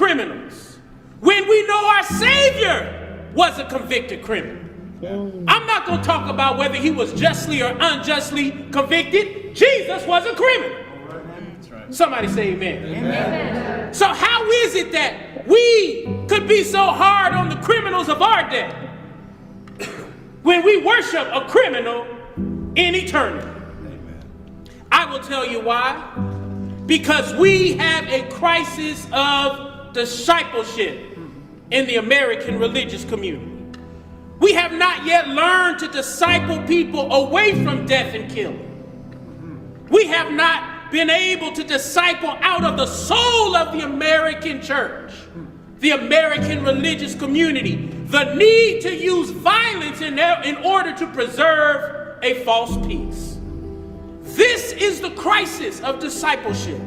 criminals when we know our Savior was a convicted criminal? I'm not going to talk about whether he was justly or unjustly convicted. Jesus was a criminal. Somebody say amen. Amen. So how is it that we could be so hard on the criminals of our day when we worship a criminal in eternity? Amen. I will tell you why. Because we have a crisis of discipleship in the American religious community. We have not yet learned to disciple people away from death and killing. We have not been able to disciple out of the soul of the American church, the American religious community, the need to use violence in order to preserve a false peace. This is the crisis of discipleship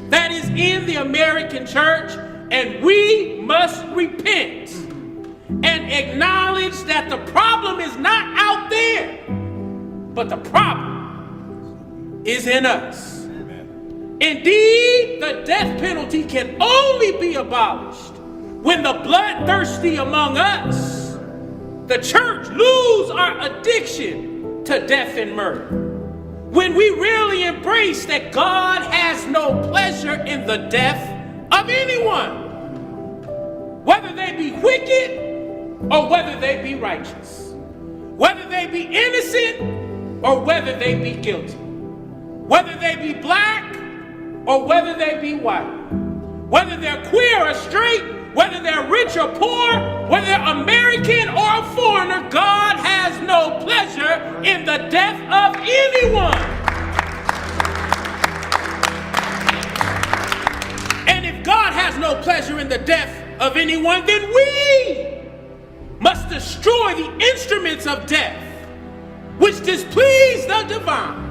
that is in the American church, and we must repent and acknowledge that the problem is not out there, but the problem is in us. Amen. Indeed, the death penalty can only be abolished when the bloodthirsty among us, the church, lose our addiction to death and murder. When we really embrace that God has no pleasure in the death of anyone, whether they be wicked or whether they be righteous, whether they be innocent or whether they be guilty, whether they be black or whether they be white, whether they're queer or straight, whether they're rich or poor, whether they're American or a foreigner, God has no pleasure in the death of anyone. And if God has no pleasure in the death of anyone, then we must destroy the instruments of death which displease the divine.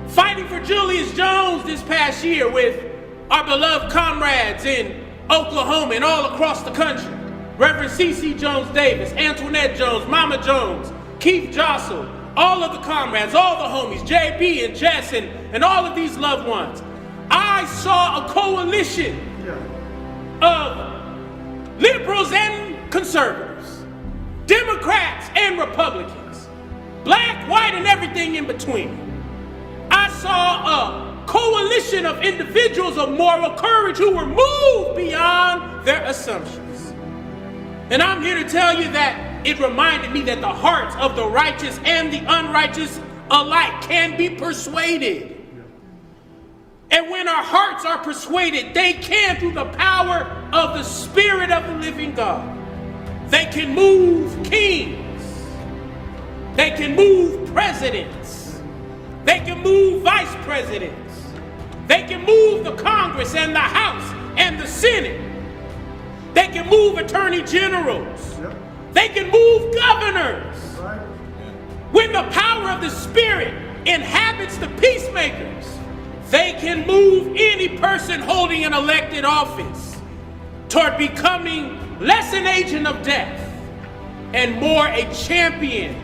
Fighting for Julius Jones this past year with our beloved comrades in Oklahoma and all across the country. Reverend C.C. Jones Davis, Antoinette Jones, Mama Jones, Keith Jossel, all of the comrades, all the homies, J.B. and Jess and all of these loved ones. I saw a coalition of liberals and conservatives, Democrats and Republicans, black, white, and everything in between. I saw a coalition of individuals of moral courage who were moved beyond their assumptions. And I'm here to tell you that it reminded me that the hearts of the righteous and the unrighteous alike can be persuaded. And when our hearts are persuaded, they can, through the power of the Spirit of the living God, they can move kings, they can move presidents, they can move vice presidents, they can move the Congress and the House and the Senate, they can move attorney generals, they can move governors. When the power of the Spirit inhabits the peacemakers, they can move any person holding an elected office toward becoming less an agent of death and more a champion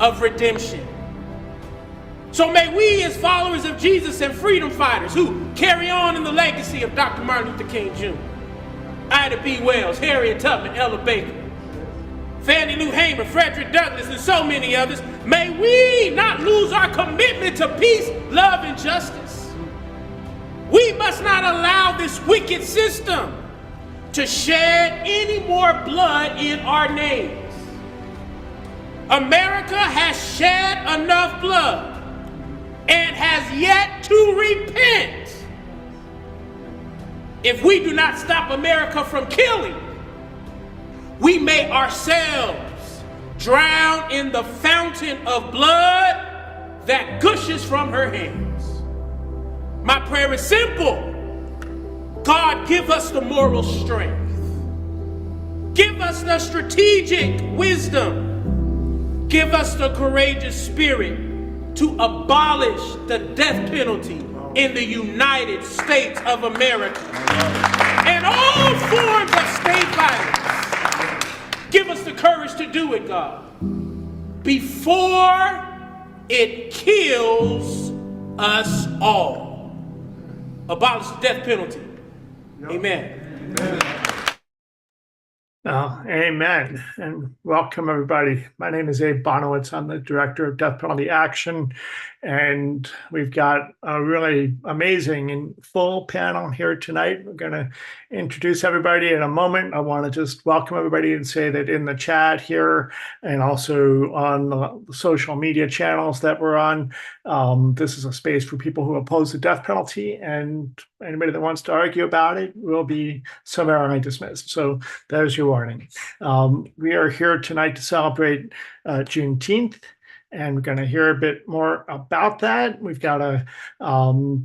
of redemption. So may we, as followers of Jesus and freedom fighters who carry on in the legacy of Dr. Martin Luther King Jr., Ida B. Wells, Harriet Tubman, Ella Baker, Fannie Lou Hamer, Frederick Douglass, and so many others, may we not lose our commitment to peace, love, and justice. We must not allow this wicked system to shed any more blood in our names. America has shed enough blood and has yet to repent. If we do not stop America from killing, we may ourselves drown in the fountain of blood that gushes from her hands. My prayer is simple. God, give us the moral strength. Give us the strategic wisdom. Give us the courageous spirit to abolish the death penalty in the United States of America and all forms of state violence. Give us the courage to do it, God, before it kills us all. Abolish the death penalty. Amen. Amen, and welcome everybody. My name is Abe Bonowitz. I'm the Director of Death Penalty Action, and we've got a really amazing and full panel here tonight. We're going to introduce everybody in a moment. I want to just welcome everybody and say that in the chat here and also on the social media channels that we're on, this is a space for people who oppose the death penalty, and anybody that wants to argue about it will be summarily dismissed. So there's your warning. We are here tonight to celebrate Juneteenth, and we're going to hear a bit more about that. We've got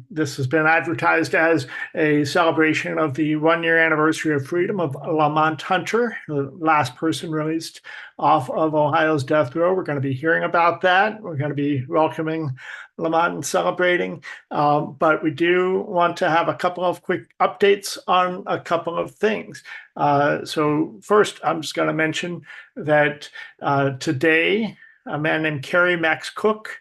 this has been advertised as a celebration of the 1-year anniversary of freedom of Lamont Hunter, the last person released off of Ohio's death row. We're going to be hearing about that. We're going to be welcoming Lamont and celebrating, but we do want to have a couple of quick updates on a couple of things. So first, I'm just going to mention that today, a man named Kerry Max Cook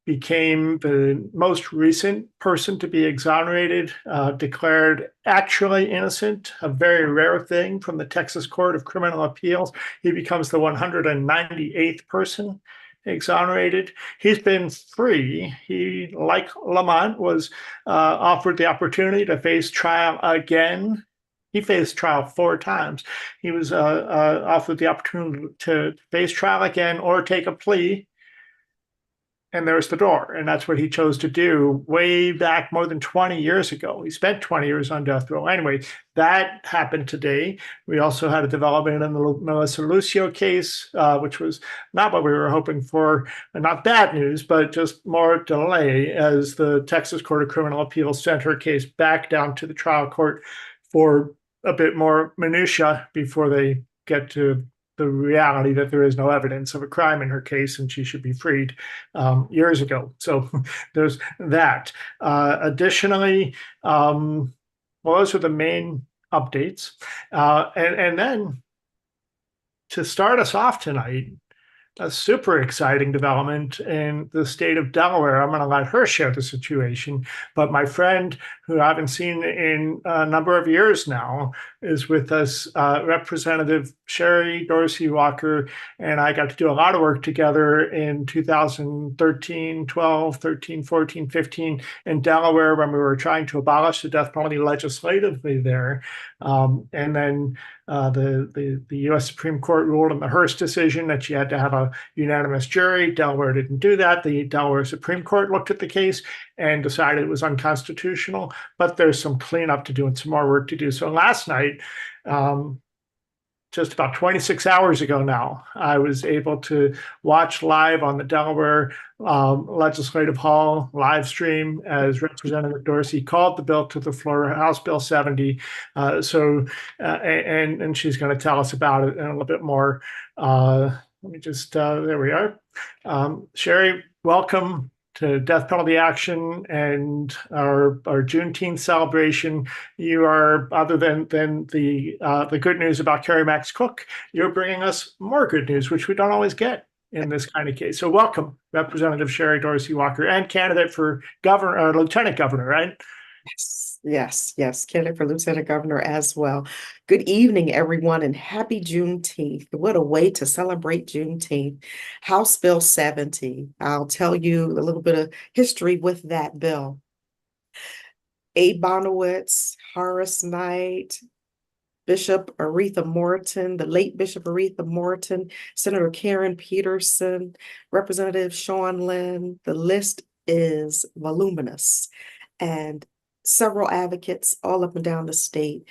became the most recent person to be exonerated, declared actually innocent, a very rare thing from the Texas Court of Criminal Appeals. He becomes the 198th person exonerated. He's been free. He, like Lamont, was offered the opportunity to face trial again. He faced trial 4 times. He was offered the opportunity to face trial again or take a plea. And there's the door. And that's what he chose to do way back more than 20 years ago. He spent 20 years on death row. Anyway, that happened today. We also had a development in the Melissa Lucio case, which was not what we were hoping for. And not bad news, but just more delay as the Texas Court of Criminal Appeals sent her case back down to the trial court for a bit more minutia before they get to the reality that there is no evidence of a crime in her case and she should be freed years ago. So there's that. Additionally, well, those are the main updates. And then to start us off tonight, a super exciting development in the state of Delaware. I'm going to let her share the situation, but my friend, who I haven't seen in a number of years now, is with us, Representative Sherry Dorsey Walker, and I got to do a lot of work together in 2013, 12, 13, 14, 15 in Delaware when we were trying to abolish the death penalty legislatively there. And then the U.S. Supreme Court ruled in the Hearst decision that you had to have a unanimous jury. Delaware didn't do that. The Delaware Supreme Court looked at the case and decided it was unconstitutional, but there's some cleanup to do and some more work to do. So last night, just about 26 hours ago now, I was able to watch live on the Delaware Legislative Hall live stream as Representative Dorsey called the bill to the floor, House Bill 70. And she's going to tell us about it in a little bit more. Let me just, there we are. Sherry, welcome to Death Penalty Action and our Juneteenth celebration. You are, other than the good news about Kerry Max Cook, you're bringing us more good news, which we don't always get in this kind of case. So welcome, Representative Sherry Dorsey Walker, and candidate for governor, lieutenant governor, right? Yes, candidate for lieutenant governor as well. Good evening, everyone, and happy Juneteenth. What a way to celebrate Juneteenth. House Bill 70. I'll tell you a little bit of history with that bill. Abe Bonowitz, Horace Knight, Bishop Aretha Morton, the late Bishop Aretha Morton, Senator Karen Peterson, Representative Sean Lynn. The list is voluminous. And several advocates all up and down the state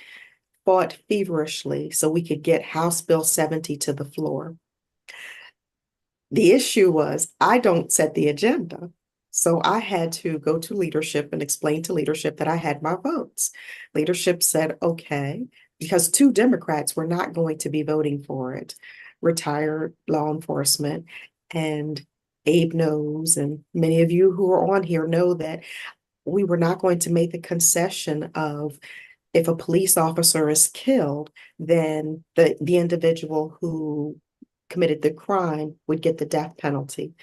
fought feverishly so we could get House Bill 70 to the floor. The issue was I don't set the agenda. So I had to go to leadership and explain to leadership that I had my votes. Leadership said, okay, because 2 Democrats were not going to be voting for it, retired law enforcement. And Abe knows, and many of you who are on here know that we were not going to make the concession of if a police officer is killed, then the individual who committed the crime would get the death penalty.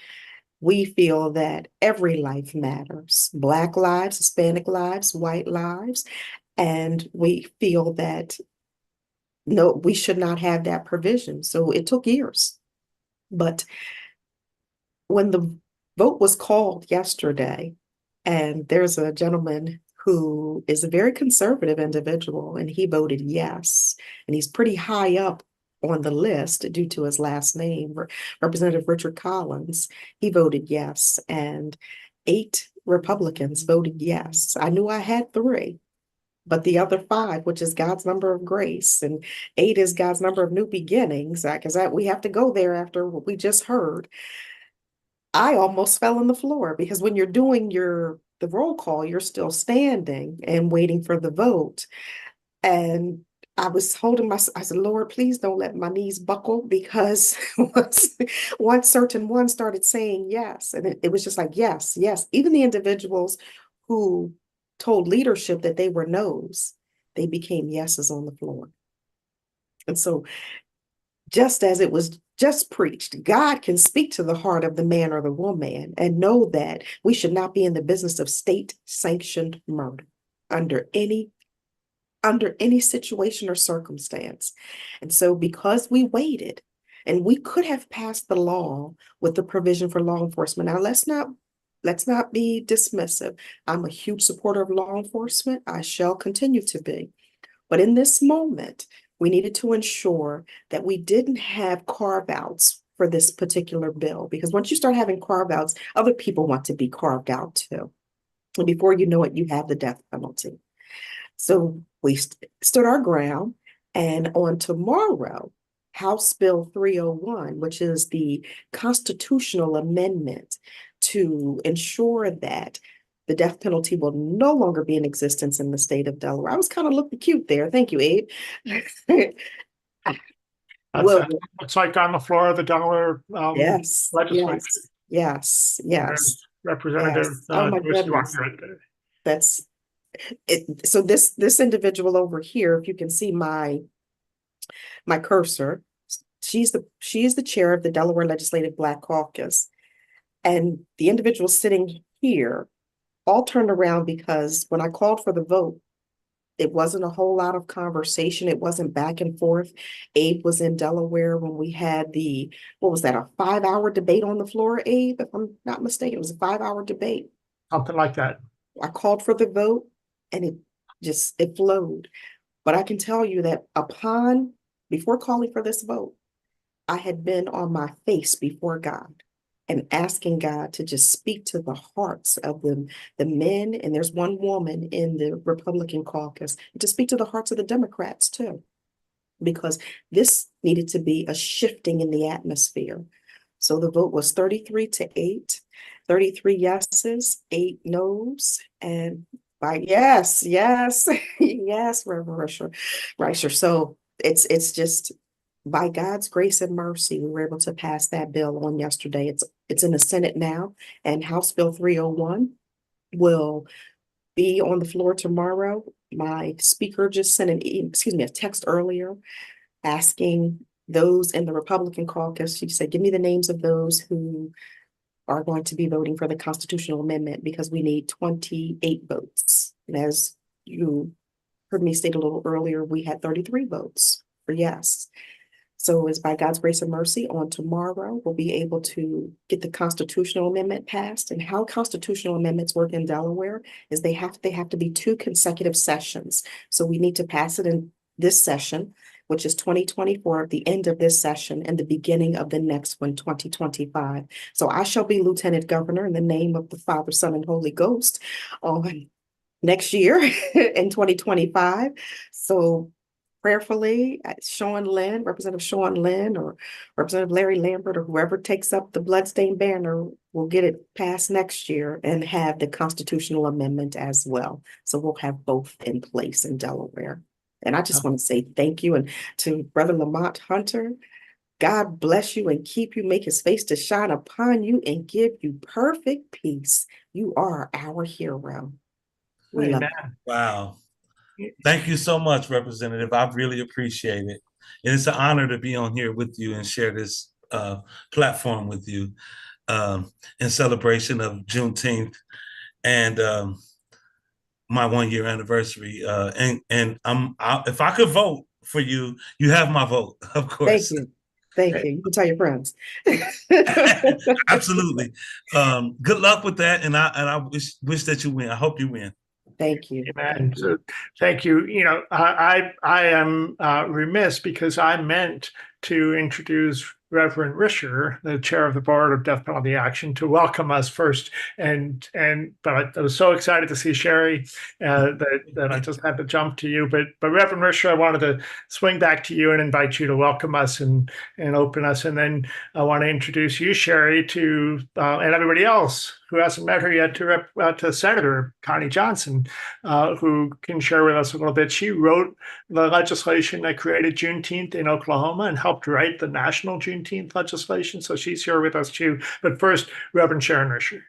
We feel that every life matters. Black lives, Hispanic lives, white lives. And we feel that no, we should not have that provision. So it took years. But when the vote was called yesterday, and there's a gentleman who is a very conservative individual, and he voted yes, and he's pretty high up on the list due to his last name, Representative Richard Collins. He voted yes, and 8 Republicans voted yes. I knew I had 3, but the other 5, which is God's number of grace, and 8 is God's number of new beginnings, because we have to go there after what we just heard. I almost fell on the floor because when you're doing the roll call, you're still standing and waiting for the vote. And I was holding I said, Lord, please don't let my knees buckle, because once certain one started saying yes, and it was just like, yes, yes. Even the individuals who told leadership that they were no's, they became yeses on the floor. And so just as it was just preached, God can speak to the heart of the man or the woman, and know that we should not be in the business of state-sanctioned murder under any situation or circumstance. And so because we waited, and we could have passed the law with the provision for law enforcement. Now let's not be dismissive. I'm a huge supporter of law enforcement. I shall continue to be. But in this moment, we needed to ensure that we didn't have carve-outs for this particular bill, because once you start having carve-outs, other people want to be carved out too. And before you know it, you have the death penalty. So we stood our ground, and on tomorrow, House Bill 301, which is the constitutional amendment to ensure that the death penalty will no longer be in existence in the state of Delaware. I was kind of looking cute there. Thank you, Abe. Well, It's like on the floor of the Delaware yes, legislature. yes, yes. Representative Yes. Oh my Dorsey goodness. right there. That's it. So this individual over here, if you can see my cursor, she is the chair of the Delaware Legislative Black Caucus. And the individual sitting here all turned around, because when I called for the vote, it wasn't a whole lot of conversation. It wasn't back and forth. Abe was in Delaware when we had what was that, a 5-hour debate on the floor, Abe? If I'm not mistaken, it was a 5-hour debate. Something like that. I called for the vote, and it flowed. But I can tell you that before calling for this vote, I had been on my face before God and asking God to just speak to the hearts of the men, and there's one woman in the Republican caucus, to speak to the hearts of the Democrats too, because this needed to be a shifting in the atmosphere. So the vote was 33-8, 33 yeses, 8 noes, and yes, yes, Reverend Risher. So it's just by God's grace and mercy, we were able to pass that bill on yesterday. It's in the Senate now, and House Bill 301 will be on the floor tomorrow. My speaker just sent a text earlier asking those in the Republican caucus. She said, give me the names of those who are going to be voting for the constitutional amendment, because we need 28 votes. And as you heard me state a little earlier, we had 33 votes for yes. So it's by God's grace and mercy, on tomorrow, we'll be able to get the constitutional amendment passed. And how constitutional amendments work in Delaware is they have to be 2 consecutive sessions. So we need to pass it in this session, which is 2024, at the end of this session, and the beginning of the next one, 2025. So I shall be Lieutenant Governor in the name of the Father, Son, and Holy Ghost on next year in 2025. So prayerfully, Representative Sean Lynn, or Representative Larry Lambert, or whoever takes up the bloodstained banner, will get it passed next year and have the constitutional amendment as well. So we'll have both in place in Delaware. And I just want to say thank you. And to Brother Lamont Hunter, God bless you and keep you, make his face to shine upon you and give you perfect peace. You are our hero. We love you. Wow. Thank you so much, Representative. I really appreciate it. And it's an honor to be on here with you and share this platform with you in celebration of Juneteenth. And my 1 year anniversary. If I could vote for you, you have my vote, of Thank course. you. Thank you. You can tell your friends. Absolutely. Good luck with that, and I wish that you win. I hope you win. Thank you. Amen. So thank you. You know, I am remiss because I meant to introduce Reverend Risher, the chair of the board of Death Penalty Action, to welcome us first. But I was so excited to see Sherry that I just had to jump to you. But Reverend Risher, I wanted to swing back to you and invite you to welcome us and open us. And then I want to introduce you, Sherry, to and everybody else who hasn't met her yet, to Senator Connie Johnson, who can share with us a little bit. She wrote the legislation that created Juneteenth in Oklahoma and helped write the national Juneteenth legislation. So she's here with us too. But first, Reverend Sharon Risher.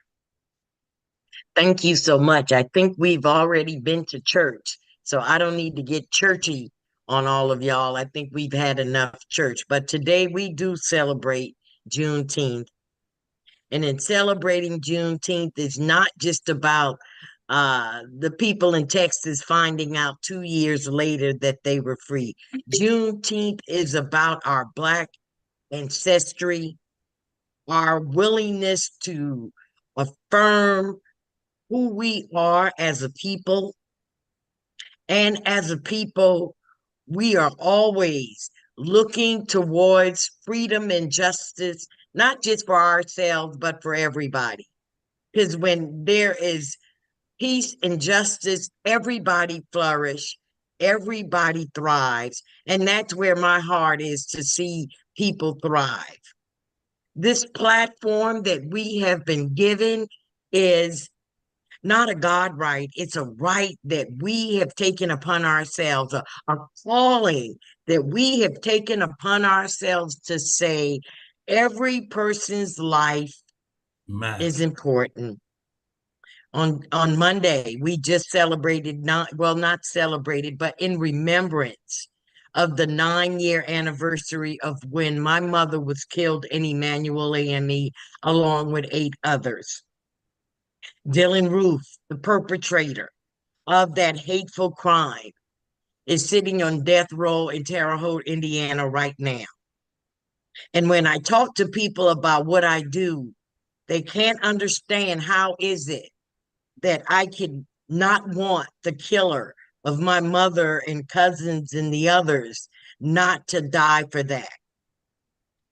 Thank you so much. I think we've already been to church, so I don't need to get churchy on all of y'all. I think we've had enough church. But today we do celebrate Juneteenth. And in celebrating Juneteenth is not just about the people in Texas finding out 2 years later that they were free. Juneteenth is about our Black ancestry, our willingness to affirm who we are as a people. And as a people, we are always looking towards freedom and justice, not just for ourselves, but for everybody. Because when there is peace and justice, everybody flourish, everybody thrives. And that's where my heart is, to see people thrive. This platform that we have been given is not a God right. It's a right that we have taken upon ourselves, a calling that we have taken upon ourselves to say every person's life is important. On Monday, we just celebrated, not celebrated, but in remembrance of the 9-year anniversary of when my mother was killed in Emmanuel AME, along with 8 others. Dylan Roof, the perpetrator of that hateful crime, is sitting on death row in Terre Haute, Indiana right now. And when I talk to people about what I do, they can't understand how is it that I could not want the killer of my mother and cousins and the others not to die for that.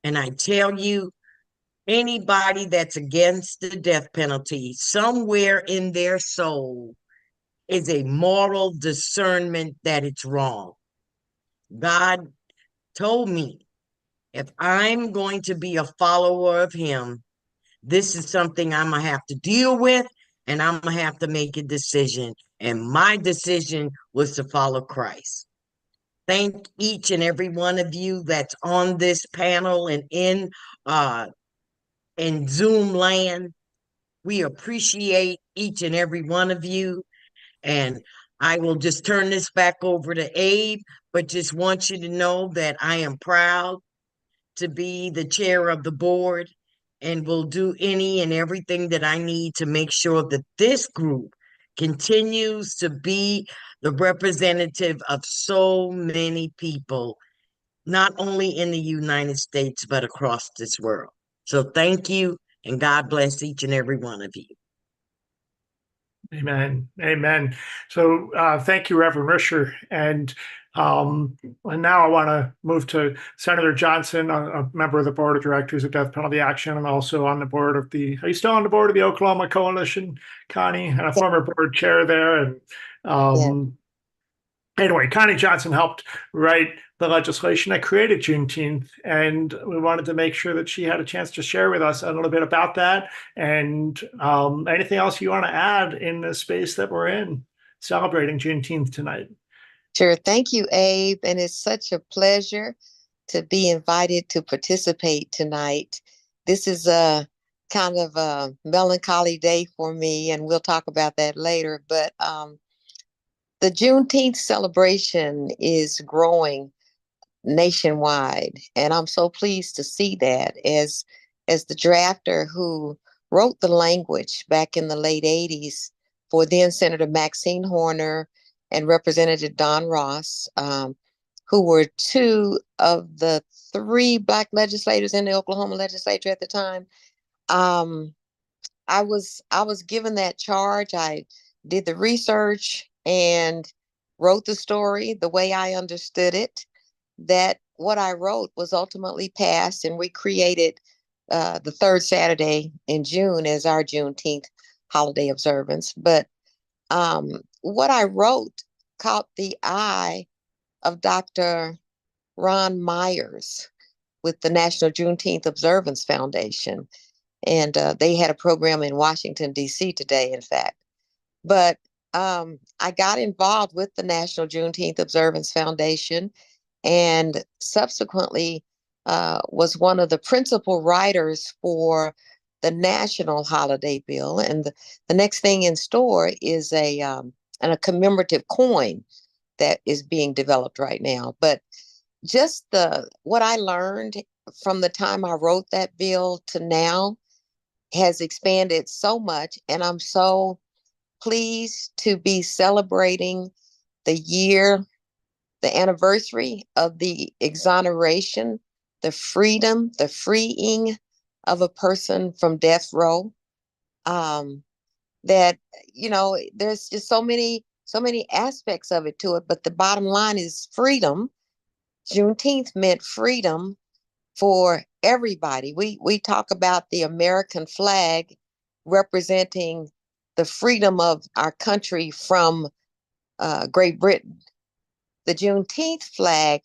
And I tell you, anybody that's against the death penalty, somewhere in their soul is a moral discernment that it's wrong. God told me, if I'm going to be a follower of him, this is something I'm going to have to deal with, and I'm going to have to make a decision. And my decision was to follow Christ. Thank each and every one of you that's on this panel and in Zoom land. We appreciate each and every one of you. And I will just turn this back over to Abe, but just want you to know that I am proud to be the chair of the board and will do any and everything that I need to make sure that this group continues to be the representative of so many people, not only in the United States, but across this world. So thank you, and God bless each and every one of you. Amen. Amen. So thank you, Reverend Risher. And now I want to move to Senator Johnson, a member of the board of directors of Death Penalty Action, and also on the board of are you still on the board of the Oklahoma Coalition, Connie, and a former board chair there? And anyway, Connie Johnson helped write the legislation that created Juneteenth, and we wanted to make sure that she had a chance to share with us a little bit about that and anything else you want to add in the space that we're in celebrating Juneteenth tonight. Sure. Thank you, Abe. And it's such a pleasure to be invited to participate tonight. This is a kind of a melancholy day for me, and we'll talk about that later. But the Juneteenth celebration is growing nationwide, and I'm so pleased to see that as the drafter who wrote the language back in the late 80s for then Senator Maxine Horner and Representative Don Ross, who were two of the three Black legislators in the Oklahoma legislature at the time. I was given that charge. I did the research and wrote the story the way I understood it. That what I wrote was ultimately passed, and we created the third Saturday in June as our Juneteenth holiday observance. But what I wrote caught the eye of Dr. Ron Myers with the National Juneteenth Observance Foundation. And they had a program in Washington, D.C. today, in fact. But I got involved with the National Juneteenth Observance Foundation and subsequently was one of the principal writers for the national holiday bill. And the next thing in store is a commemorative coin that is being developed right now. But just what I learned from the time I wrote that bill to now has expanded so much, and I'm so pleased to be celebrating the anniversary of the exoneration, the freedom, the freeing of a person from death row. That, there's just so many aspects of it to it, but the bottom line is freedom. Juneteenth meant freedom for everybody. We talk about the American flag representing the freedom of our country from Great Britain. The Juneteenth flag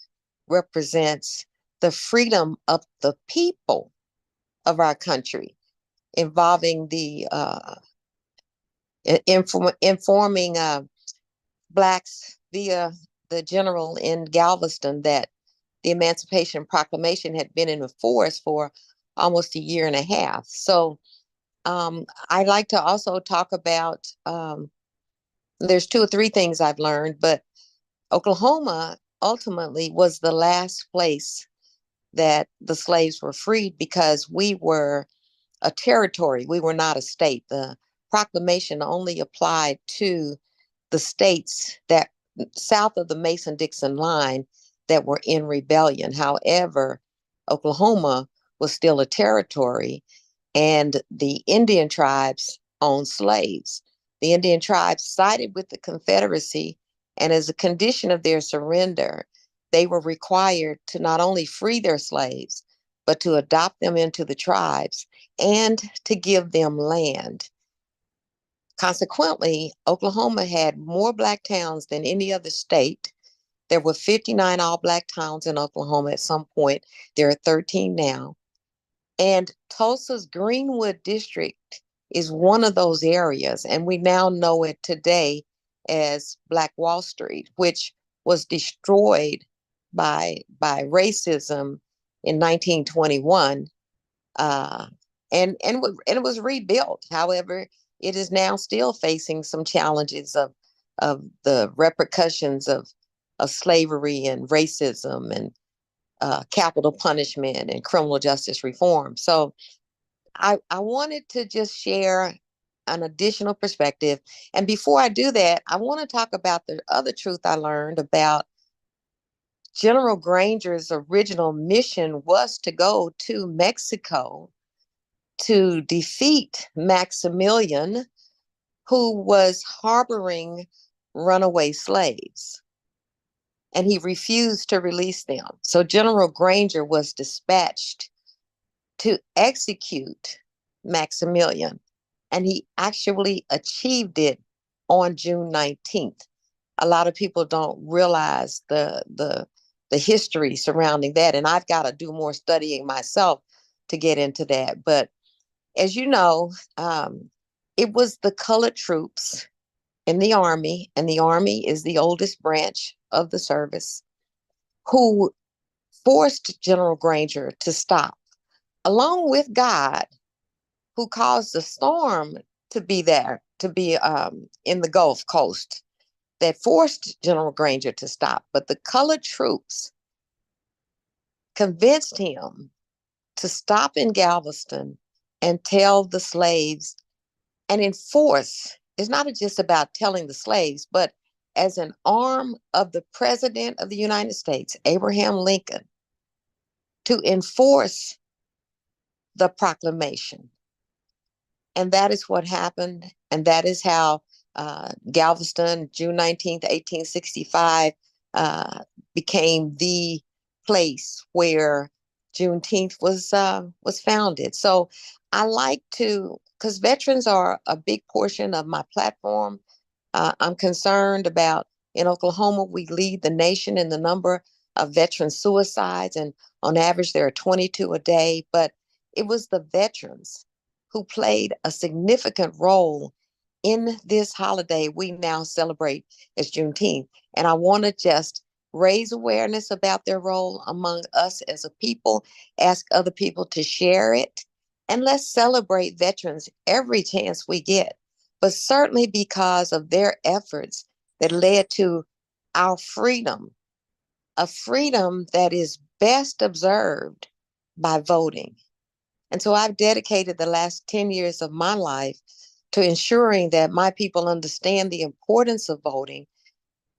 represents the freedom of the people of our country, involving the informing Blacks via the general in Galveston that the Emancipation Proclamation had been in force for almost a year and a half. So I like to also talk about, there's 2 or 3 things I've learned, but Oklahoma ultimately was the last place that the slaves were freed because we were a territory. We were not a state. The proclamation only applied to the states that south of the Mason-Dixon line that were in rebellion. However, Oklahoma was still a territory, and the Indian tribes owned slaves. The Indian tribes sided with the Confederacy, and as a condition of their surrender, they were required to not only free their slaves, but to adopt them into the tribes and to give them land. Consequently, Oklahoma had more Black towns than any other state. There were 59 all-Black towns in Oklahoma at some point. There are 13 now. And Tulsa's Greenwood district is one of those areas, and we now know it today as Black Wall Street, which was destroyed by racism in 1921, and it was rebuilt. However, it is now still facing some challenges of the repercussions of slavery and racism and capital punishment and criminal justice reform. So I wanted to just share an additional perspective. And before I do that, I want to talk about the other truth I learned about General Granger's original mission was to go to Mexico to defeat Maximilian, who was harboring runaway slaves. And he refused to release them. So General Granger was dispatched to execute Maximilian, and he actually achieved it on June 19th. A lot of people don't realize the history surrounding that, and I've got to do more studying myself to get into that. But as you know, it was the colored troops in the Army, and the Army is the oldest branch of the service, who forced General Granger to stop, along with God, who caused the storm to be there, to be in the Gulf Coast, that forced General Granger to stop. But the colored troops convinced him to stop in Galveston and tell the slaves and enforce it's not just about telling the slaves, but as an arm of the President of the United States, Abraham Lincoln, to enforce the proclamation. And that is what happened. And that is how Galveston, June 19th, 1865, became the place where Juneteenth was founded. So I like to, because veterans are a big portion of my platform. I'm concerned about, in Oklahoma, we lead the nation in the number of veteran suicides, and on average, there are 22 a day. But it was the veterans who played a significant role in this holiday we now celebrate as Juneteenth. And I want to just raise awareness about their role among us as a people, ask other people to share it, and let's celebrate veterans every chance we get. But certainly because of their efforts that led to our freedom, a freedom that is best observed by voting. And so I've dedicated the last 10 years of my life to ensuring that my people understand the importance of voting,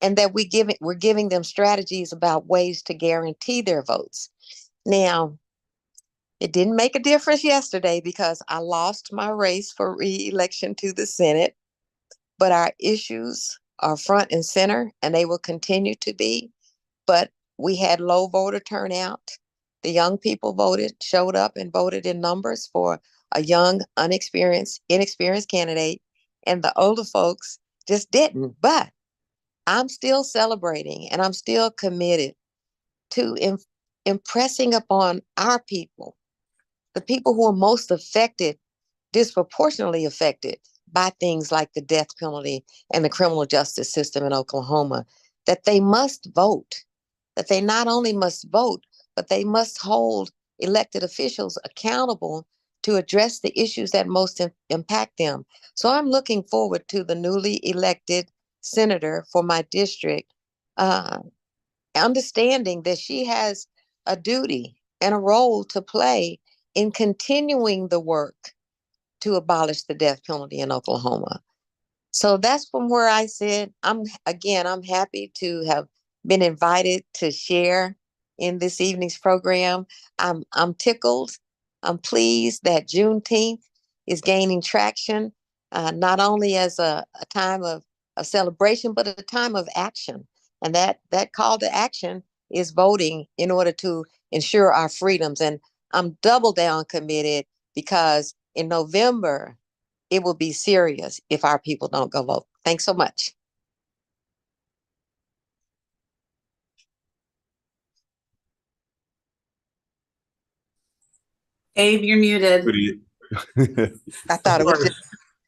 and that we're giving them strategies about ways to guarantee their votes. Now, it didn't make a difference yesterday because I lost my race for re-election to the Senate, but our issues are front and center, and they will continue to be. But we had low voter turnout. The young people showed up and voted in numbers for a young, inexperienced candidate, and the older folks just didn't. But I'm still celebrating, and I'm still committed to impressing upon our people, the people who are most affected, disproportionately affected by things like the death penalty and the criminal justice system in Oklahoma, that they must vote, that they not only must vote, but they must hold elected officials accountable to address the issues that most impact them. So I'm looking forward to the newly elected senator for my district, understanding that she has a duty and a role to play in continuing the work to abolish the death penalty in Oklahoma. So that's from where I sit. I'm happy to have been invited to share in this evening's program. I'm tickled. I'm pleased that Juneteenth is gaining traction, not only as a time of celebration, but a time of action. And that call to action is voting in order to ensure our freedoms. And I'm double down committed because in November, it will be serious if our people don't go vote. Thanks so much. Abe, you're muted. I thought it was just.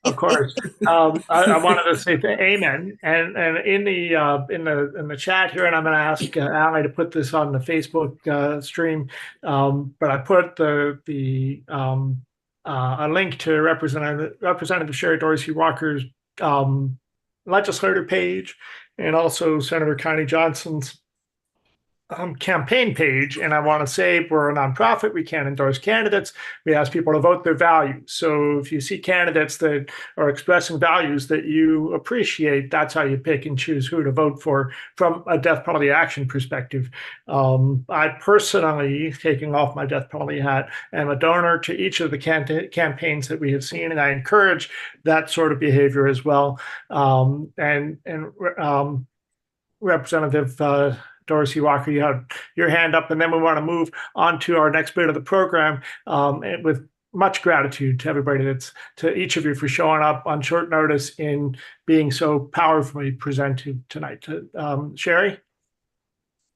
Of course. I wanted to say amen. And in the chat here, and I'm going to ask Ali to put this on the Facebook stream. But I put a link to Representative Sherry Dorsey Walker's legislative page, and also Senator Connie Johnson's campaign page. And I want to say we're a nonprofit. We can't endorse candidates. We ask people to vote their values. So if you see candidates that are expressing values that you appreciate, that's how you pick and choose who to vote for from a death penalty action perspective. I personally, taking off my death penalty hat, am a donor to each of the campaigns that we have seen, and I encourage that sort of behavior as well. Representative Dorsey Walker, you have your hand up, and then we want to move on to our next bit of the program, with much gratitude to everybody to each of you for showing up on short notice in being so powerfully presented tonight. Sherry?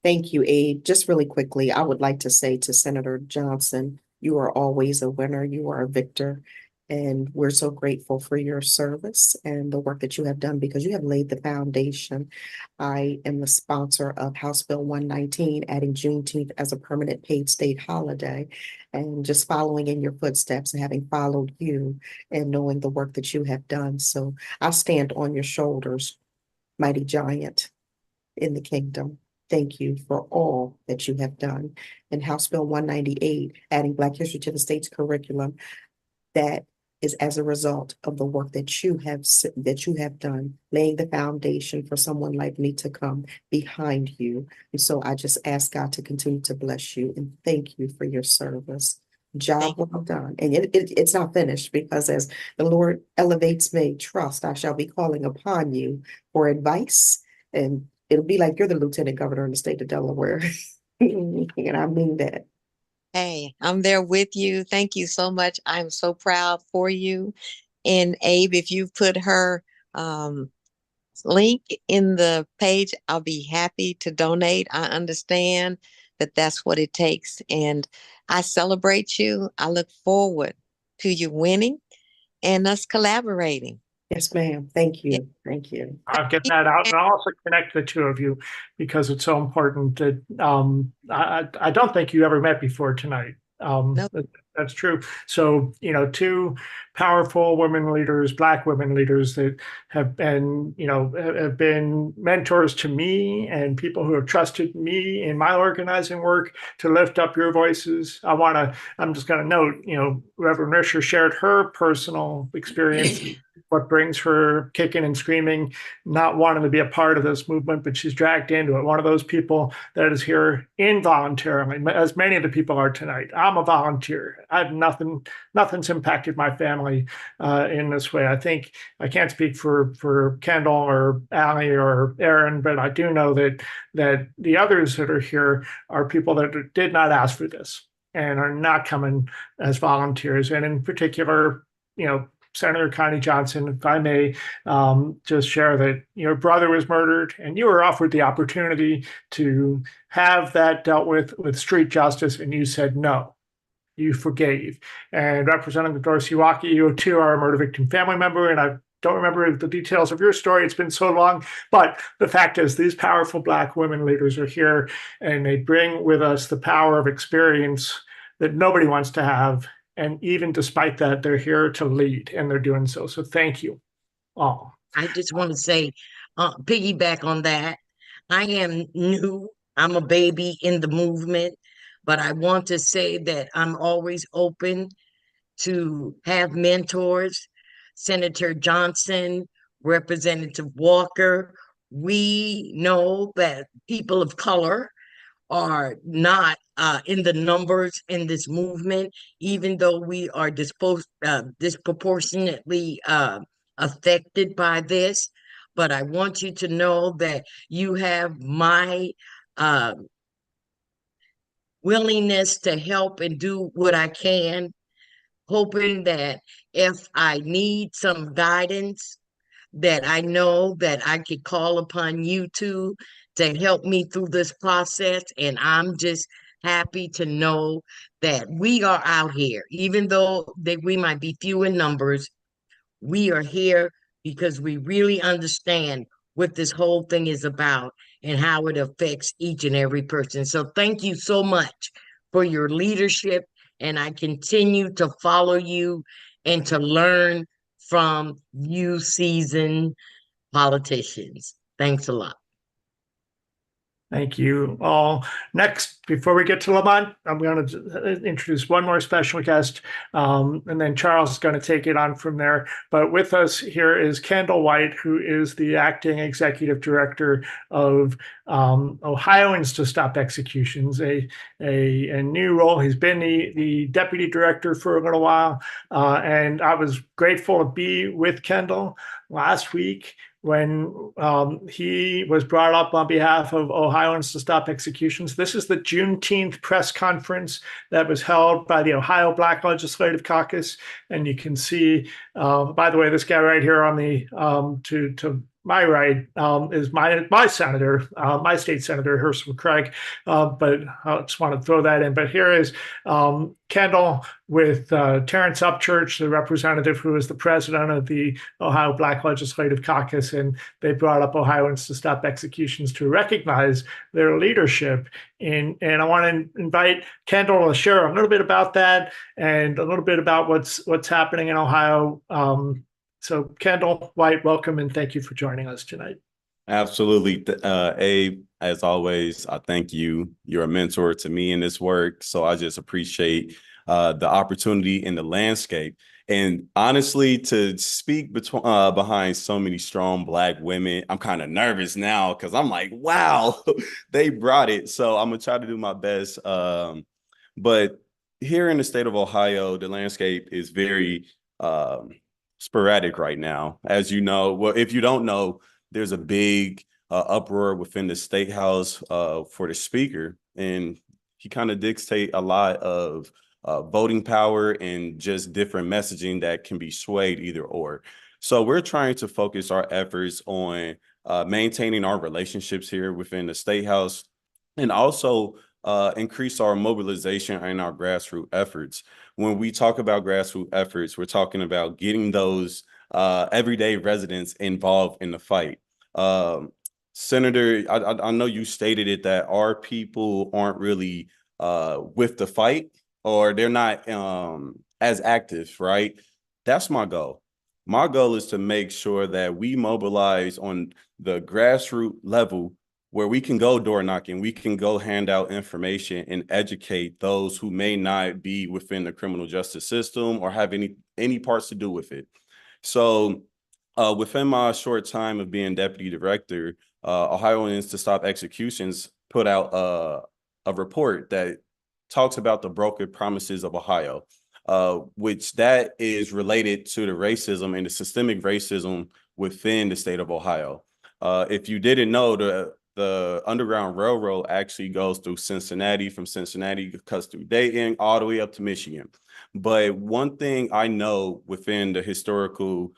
Thank you, Abe. Just really quickly, I would like to say to Senator Johnson, you are always a winner. You are a victor. And we're so grateful for your service and the work that you have done, because you have laid the foundation. I am the sponsor of House Bill 119, adding Juneteenth as a permanent paid state holiday, and just following in your footsteps and having followed you and knowing the work that you have done. So I stand on your shoulders, mighty giant in the kingdom. Thank you for all that you have done. And House Bill 198, adding Black history to the state's curriculum, that is as a result of the work that that you have done, laying the foundation for someone like me to come behind you. And so I just ask God to continue to bless you and thank you for your service. Job well done. And it's not finished, because as the Lord elevates me, trust I shall be calling upon you for advice. And it'll be like you're the lieutenant governor in the state of Delaware. And I mean that. Hey, I'm there with you. Thank you so much. I'm so proud for you. And Abe, if you put her link in the page, I'll be happy to donate. I understand that that's what it takes. And I celebrate you. I look forward to you winning and us collaborating. Yes, ma'am. Thank Yeah. you. Thank you. I'll get that out, and I'll also connect the two of you because it's so important that I don't think you ever met before tonight. Nope. That's true. So, two powerful women leaders, Black women leaders that have been, have been mentors to me and people who have trusted me in my organizing work to lift up your voices. I'm just going to note, Reverend Risher shared her personal experience, what brings her kicking and screaming, not wanting to be a part of this movement, but she's dragged into it. One of those people that is here involuntarily, as many of the people are tonight. I'm a volunteer. I have nothing's impacted my family in this way. I think I can't speak for Kendall or Allie or Erin, but I do know that the others that are here are people that did not ask for this and are not coming as volunteers. And in particular, Senator Connie Johnson, if I may just share that your brother was murdered and you were offered the opportunity to have that dealt with street justice, and you said no. You forgave. And Representative Dorsey, you too are a murder victim family member, and I don't remember the details of your story. It's been so long, but the fact is these powerful Black women leaders are here, and they bring with us the power of experience that nobody wants to have. And even despite that, they're here to lead, and they're doing so. So thank you all. I just want to say, piggyback on that. I am new. I'm a baby in the movement, but I want to say that I'm always open to have mentors. Senator Johnson, Representative Walker. We know that people of color are not in the numbers in this movement, even though we are disproportionately affected by this. But I want you to know that you have my willingness to help and do what I can, hoping that if I need some guidance, that I know that I could call upon you two to help me through this process. And I'm just happy to know that we are out here, even though that we might be few in numbers, we are here because we really understand what this whole thing is about and how it affects each and every person. So thank you so much for your leadership. And I continue to follow you and to learn from you seasoned politicians. Thanks a lot. Thank you all. Next, before we get to Lamont, I'm going to introduce one more special guest, and then Charles is going to take it on from there. But with us here is Kendall White, who is the acting executive director of Ohioans to Stop Executions, a new role. He's been the deputy director for a little while, and I was grateful to be with Kendall last week when he was brought up on behalf of Ohioans to Stop Executions. This is the Juneteenth press conference that was held by the Ohio Black Legislative Caucus. And you can see, by the way, this guy right here on the, to my right is my senator, my state senator, Herman Craig. But I just want to throw that in. But here is Kendall with Terrence Upchurch, the representative who is the president of the Ohio Black Legislative Caucus. And they brought up Ohioans to Stop Executions to recognize their leadership. And I want to invite Kendall to share a little bit about that and a little bit about what's happening in Ohio. So Kendall White, welcome, and thank you for joining us tonight. Absolutely. Abe, as always, I thank you. You're a mentor to me in this work. So I just appreciate the opportunity and the landscape. And honestly, to speak behind so many strong Black women, I'm kind of nervous now because I'm like, wow, they brought it. So I'm gonna try to do my best. But here in the state of Ohio, the landscape is very sporadic right now. As you know, well, if you don't know, there's a big uproar within the state house for the speaker, and he kind of dictate a lot of voting power and just different messaging that can be swayed either or. So we're trying to focus our efforts on maintaining our relationships here within the state house, and also increase our mobilization and our grassroots efforts. When we talk about grassroots efforts, we're talking about getting those everyday residents involved in the fight. Senator, I know you stated it that our people aren't really with the fight, or they're not as active, right? That's my goal. My goal is to make sure that we mobilize on the grassroots level where we can go door knocking, we can go hand out information and educate those who may not be within the criminal justice system or have any parts to do with it. So within my short time of being deputy director, Ohioans to Stop Executions put out a report that talks about the broken promises of Ohio, which that is related to the racism and the systemic racism within the state of Ohio. If you didn't know, the Underground Railroad actually goes through Cincinnati, from Cincinnati cuts through Dayton all the way up to Michigan. But one thing I know within the historical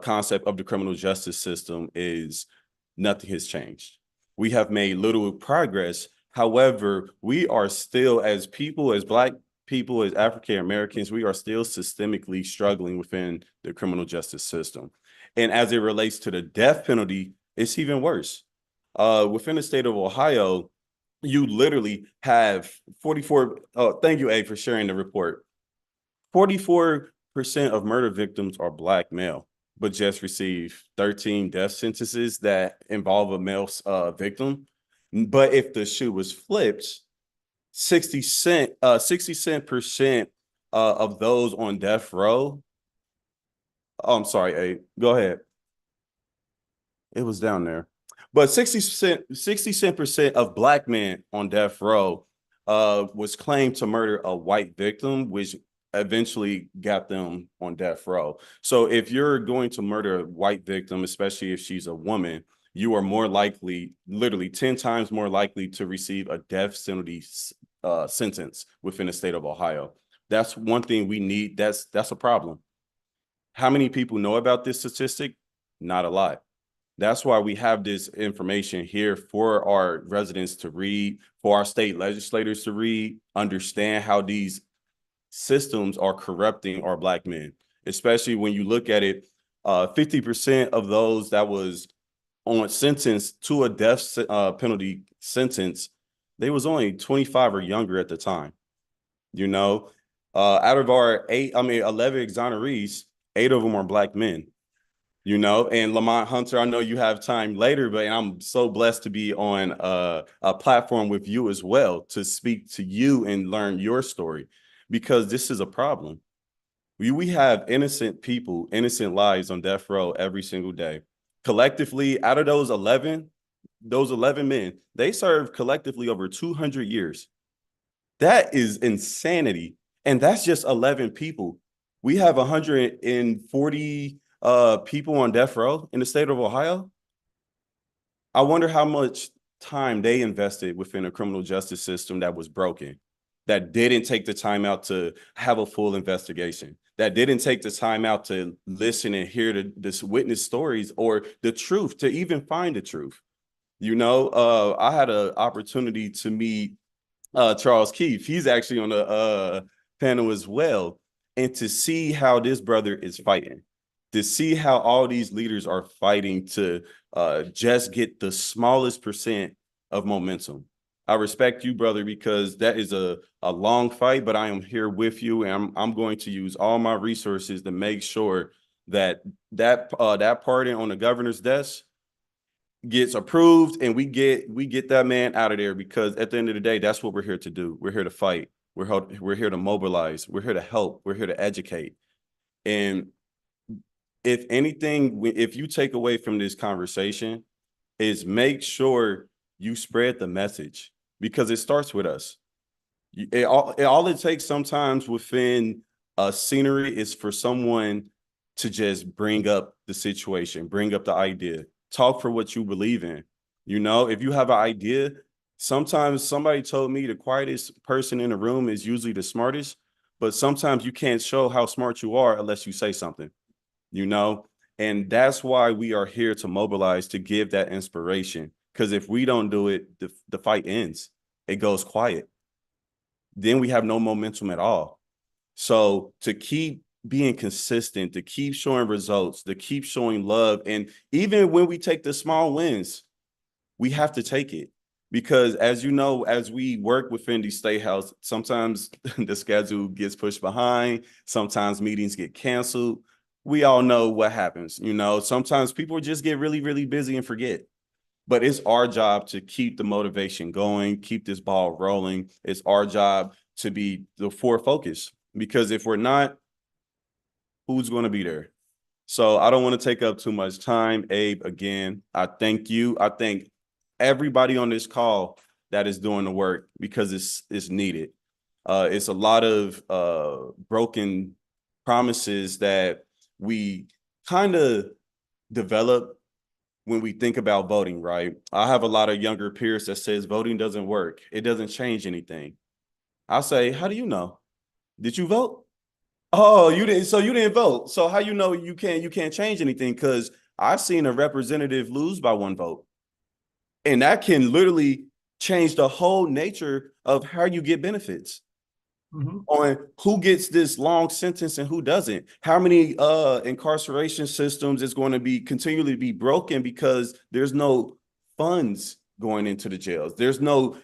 concept of the criminal justice system is nothing has changed. We have made little progress. However, we are still, as people, as Black people, as African Americans, we are still systemically struggling within the criminal justice system. And as it relates to the death penalty, it's even worse. Within the state of Ohio, you literally have 44, thank you, A, for sharing the report. 44% of murder victims are Black male, but just received 13 death sentences that involve a male victim. But if the shoe was flipped, 67% of those on death row. Oh, I'm sorry, A, go ahead. It was down there. But 67% of Black men on death row was claimed to murder a white victim, which eventually got them on death row. So if you're going to murder a white victim, especially if she's a woman, you are more likely, literally 10 times more likely, to receive a death sentence within the state of Ohio. That's one thing we need. That's a problem. How many people know about this statistic? Not a lot. That's why we have this information here for our residents to read, for our state legislators to read, understand how these systems are corrupting our Black men, especially when you look at it, 50% of those that was on sentence to a death penalty sentence, they was only 25 or younger at the time. You know, out of our 11 exonerees, 8 of them are Black men. You know, and Lamont Hunter, I know you have time later, but I'm so blessed to be on a platform with you as well, to speak to you and learn your story, because this is a problem. We have innocent people, innocent lives on death row every single day. Collectively, out of those 11 men, they served collectively over 200 years. That is insanity. And that's just 11 people. We have 140 people on death row in the state of Ohio. I wonder how much time they invested within a criminal justice system that was broken, that didn't take the time out to have a full investigation, that didn't take the time out to listen and hear this witness stories or the truth, to even find the truth. You know, I had an opportunity to meet Charles Keefe. He's actually on the panel as well. And to see how this brother is fighting, to see how all these leaders are fighting to just get the smallest percent of momentum. I respect you, brother, because that is a long fight, but I am here with you, and I'm going to use all my resources to make sure that pardon on the governor's desk gets approved, and we get that man out of there, because at the end of the day, that's what we're here to do. We're here to fight. We're here to mobilize. We're here to help. We're here to educate. And if anything, if you take away from this conversation, is make sure you spread the message, because it starts with us. All it takes sometimes within a scenery is for someone to just bring up the situation, bring up the idea, talk for what you believe in. You know, if you have an idea, sometimes somebody told me the quietest person in the room is usually the smartest, but sometimes you can't show how smart you are unless you say something, you know? And that's why we are here to mobilize, to give that inspiration. Because if we don't do it, the fight ends. It goes quiet. Then we have no momentum at all. So to keep being consistent, to keep showing results, to keep showing love. And even when we take the small wins, we have to take it. Because as you know, as we work within the State House, sometimes the schedule gets pushed behind. Sometimes meetings get canceled. We all know what happens. You know, sometimes people just get really, really busy and forget. But it's our job to keep the motivation going, keep this ball rolling. It's our job to be the forward focus, because if we're not, who's going to be there? So I don't want to take up too much time. Abe, again, I thank you. I thank everybody on this call that is doing the work, because it's needed. It's a lot of broken promises that we kind of develop when we think about voting, right? I have a lot of younger peers that says voting doesn't work. It doesn't change anything. I say, how do you know? Did you vote? Oh, you didn't. So you didn't vote. So how you know you can't change anything? Because I've seen a representative lose by 1 vote. And that can literally change the whole nature of how you get benefits. On who gets this long sentence and who doesn't. How many incarceration systems is going to be continually be broken because there's no funds going into the jails. There's no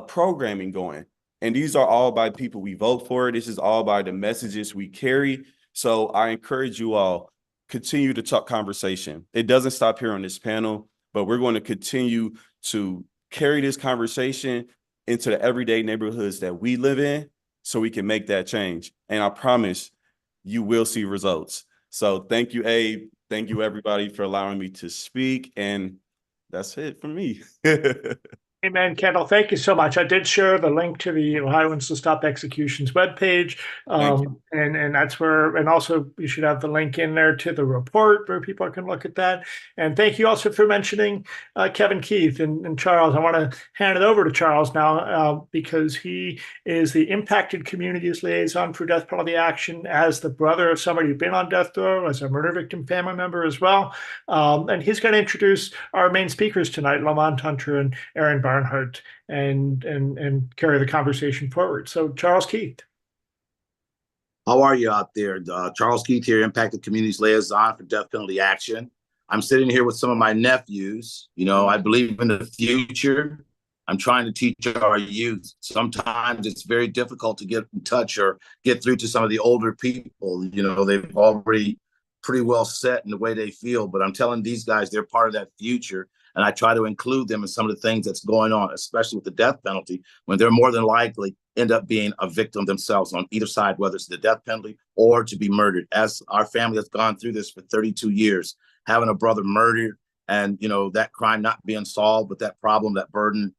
programming going. And these are all by people we vote for. This is all by the messages we carry. So I encourage you all, continue to talk conversation. It doesn't stop here on this panel, but we're going to continue to carry this conversation into the everyday neighborhoods that we live in, so we can make that change. And I promise you will see results. So thank you, Abe. Thank you, everybody, for allowing me to speak. And that's it for me. Amen, Kendall. Thank you so much. I did share the link to the Ohioans to Stop Executions webpage. And that's where, and also you should have the link in there to the report where people can look at that. And thank you also for mentioning Kevin Keith and Charles. I want to hand it over to Charles now because he is the Impacted Communities Liaison for Death Penalty Action, as the brother of somebody who's been on death row, as a murder victim family member as well. And he's going to introduce our main speakers tonight, Lamont Hunter and Erin Barnhart, and carry the conversation forward. So Charles Keith. How are you out there? Charles Keith here, Impacted Communities Liaison for Death Penalty Action. I'm sitting here with some of my nephews. You know, I believe in the future. I'm trying to teach our youth. Sometimes it's very difficult to get in touch or get through to some of the older people. You know, they've already pretty well set in the way they feel, but I'm telling these guys they're part of that future. And I try to include them in some of the things that's going on, especially with the death penalty, when they're more than likely end up being a victim themselves on either side, whether it's the death penalty or to be murdered. As our family has gone through this for 32 years, having a brother murdered and, you know, that crime not being solved, but that problem, that burden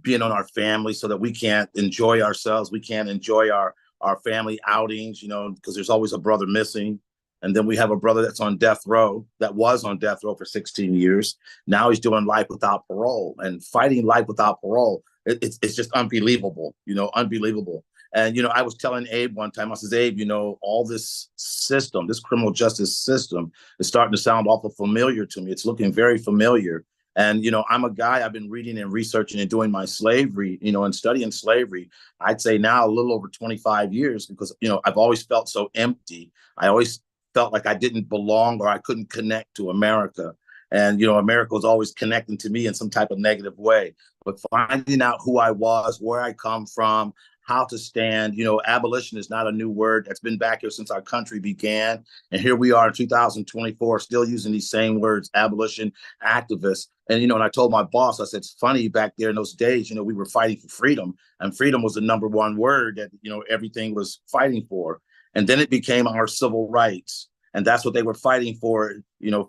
being on our family so that we can't enjoy ourselves. We can't enjoy our family outings, you know, because there's always a brother missing. And then we have a brother that's on death row, that was on death row for 16 years. Now he's doing life without parole and fighting life without parole. It's just unbelievable, you know, unbelievable. And, you know, I was telling Abe one time, I says, Abe, you know, all this system, this criminal justice system is starting to sound awful familiar to me. It's looking very familiar. And, you know, I'm a guy, I've been reading and researching and doing my slavery, you know, and studying slavery, I'd say now a little over 25 years, because, you know, I've always felt so empty. I always felt like I didn't belong or I couldn't connect to America. And, you know, America was always connecting to me in some type of negative way. But finding out who I was, where I come from, how to stand, you know, abolition is not a new word. That's been back here since our country began. And here we are in 2024, still using these same words, abolition, activists. And, you know, and I told my boss, I said, it's funny back there in those days, you know, we were fighting for freedom, and freedom was the #1 word that, you know, everything was fighting for. And then it became our civil rights. And that's what they were fighting for,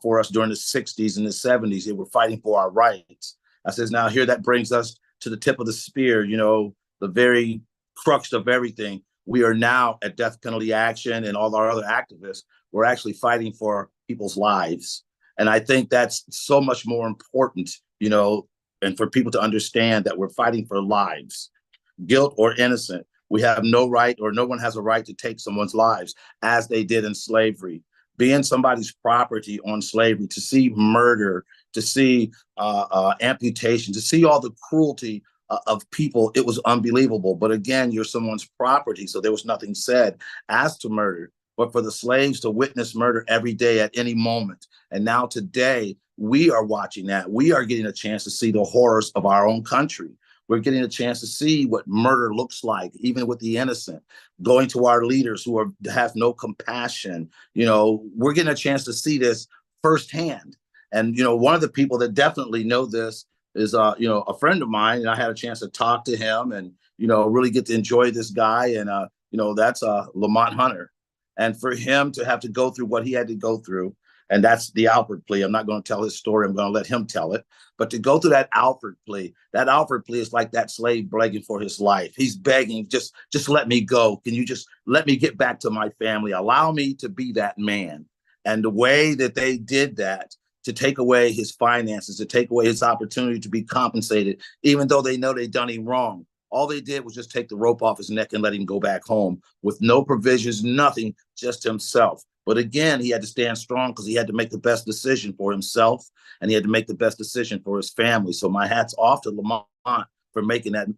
for us during the 60s and the 70s. They were fighting for our rights. I says, now here that brings us to the tip of the spear, the very crux of everything. We are now at Death Penalty Action and all our other activists. We're actually fighting for people's lives. And I think that's so much more important, and for people to understand that we're fighting for lives, guilt or innocent. We have no right, or no one has a right to take someone's lives as they did in slavery. Being somebody's property on slavery, to see murder, to see amputation, to see all the cruelty of people, it was unbelievable. But again, you're someone's property, so there was nothing said as to murder. But for the slaves to witness murder every day at any moment. And now today, we are watching that. We are getting a chance to see the horrors of our own country. We're getting a chance to see what murder looks like, even with the innocent, going to our leaders who have no compassion. We're getting a chance to see this firsthand. And, one of the people that definitely know this is, a friend of mine. And I had a chance to talk to him and, really get to enjoy this guy. And, that's Lamont Hunter. And for him to have to go through what he had to go through, and that's the Alford plea. I'm not going to tell his story. I'm going to let him tell it. But to go through that Alford plea is like that slave begging for his life. He's begging, just let me go. Can you just let me get back to my family? Allow me to be that man. And the way that they did that, to take away his finances, to take away his opportunity to be compensated, even though they know they've done him wrong. All they did was just take the rope off his neck and let him go back home with no provisions, nothing, just himself. But again, he had to stand strong because he had to make the best decision for himself, and he had to make the best decision for his family. So my hat's off to Lamont for making that,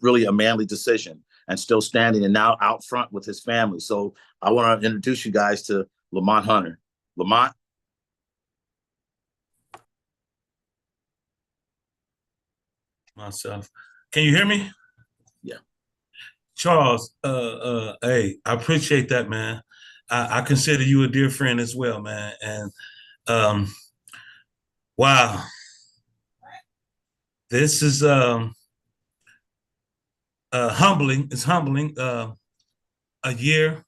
really a manly decision and still standing and now out front with his family. So I want to introduce you guys to Lamont Hunter. Lamont. Myself. Can you hear me? Yeah. Charles, hey, I appreciate that, man. I consider you a dear friend as well, man. And wow, this is humbling. It's humbling. A year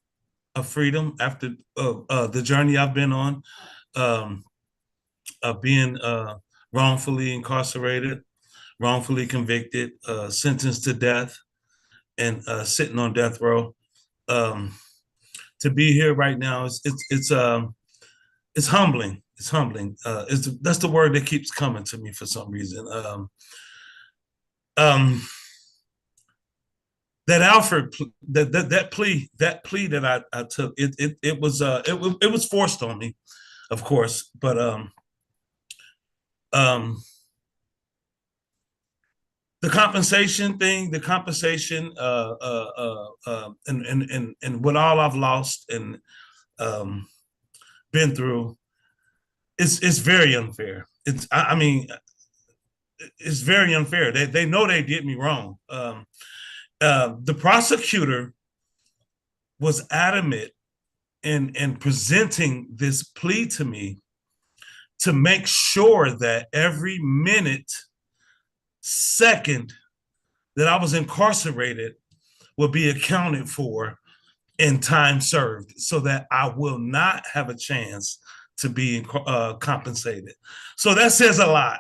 of freedom after the journey I've been on, of being wrongfully incarcerated, wrongfully convicted, sentenced to death, and sitting on death row. To be here right now, it's humbling. It's humbling. That's the word that keeps coming to me for some reason. That Alford, that plea that I took, it was forced on me, of course, but the compensation thing, and what all I've lost and been through, it's very unfair. It's very unfair. They know they did me wrong. The prosecutor was adamant in presenting this plea to me to make sure that every minute, second that I was incarcerated will be accounted for in time served, so that I will not have a chance to be compensated. So that says a lot,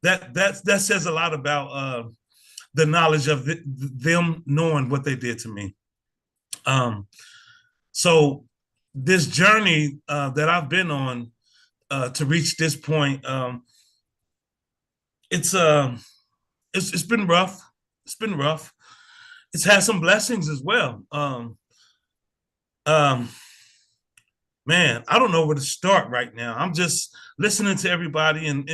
that says a lot about the knowledge of them knowing what they did to me. So this journey that I've been on to reach this point, it's been rough. It's been rough. It's had some blessings as well. Man, I don't know where to start right now. I'm just listening to everybody and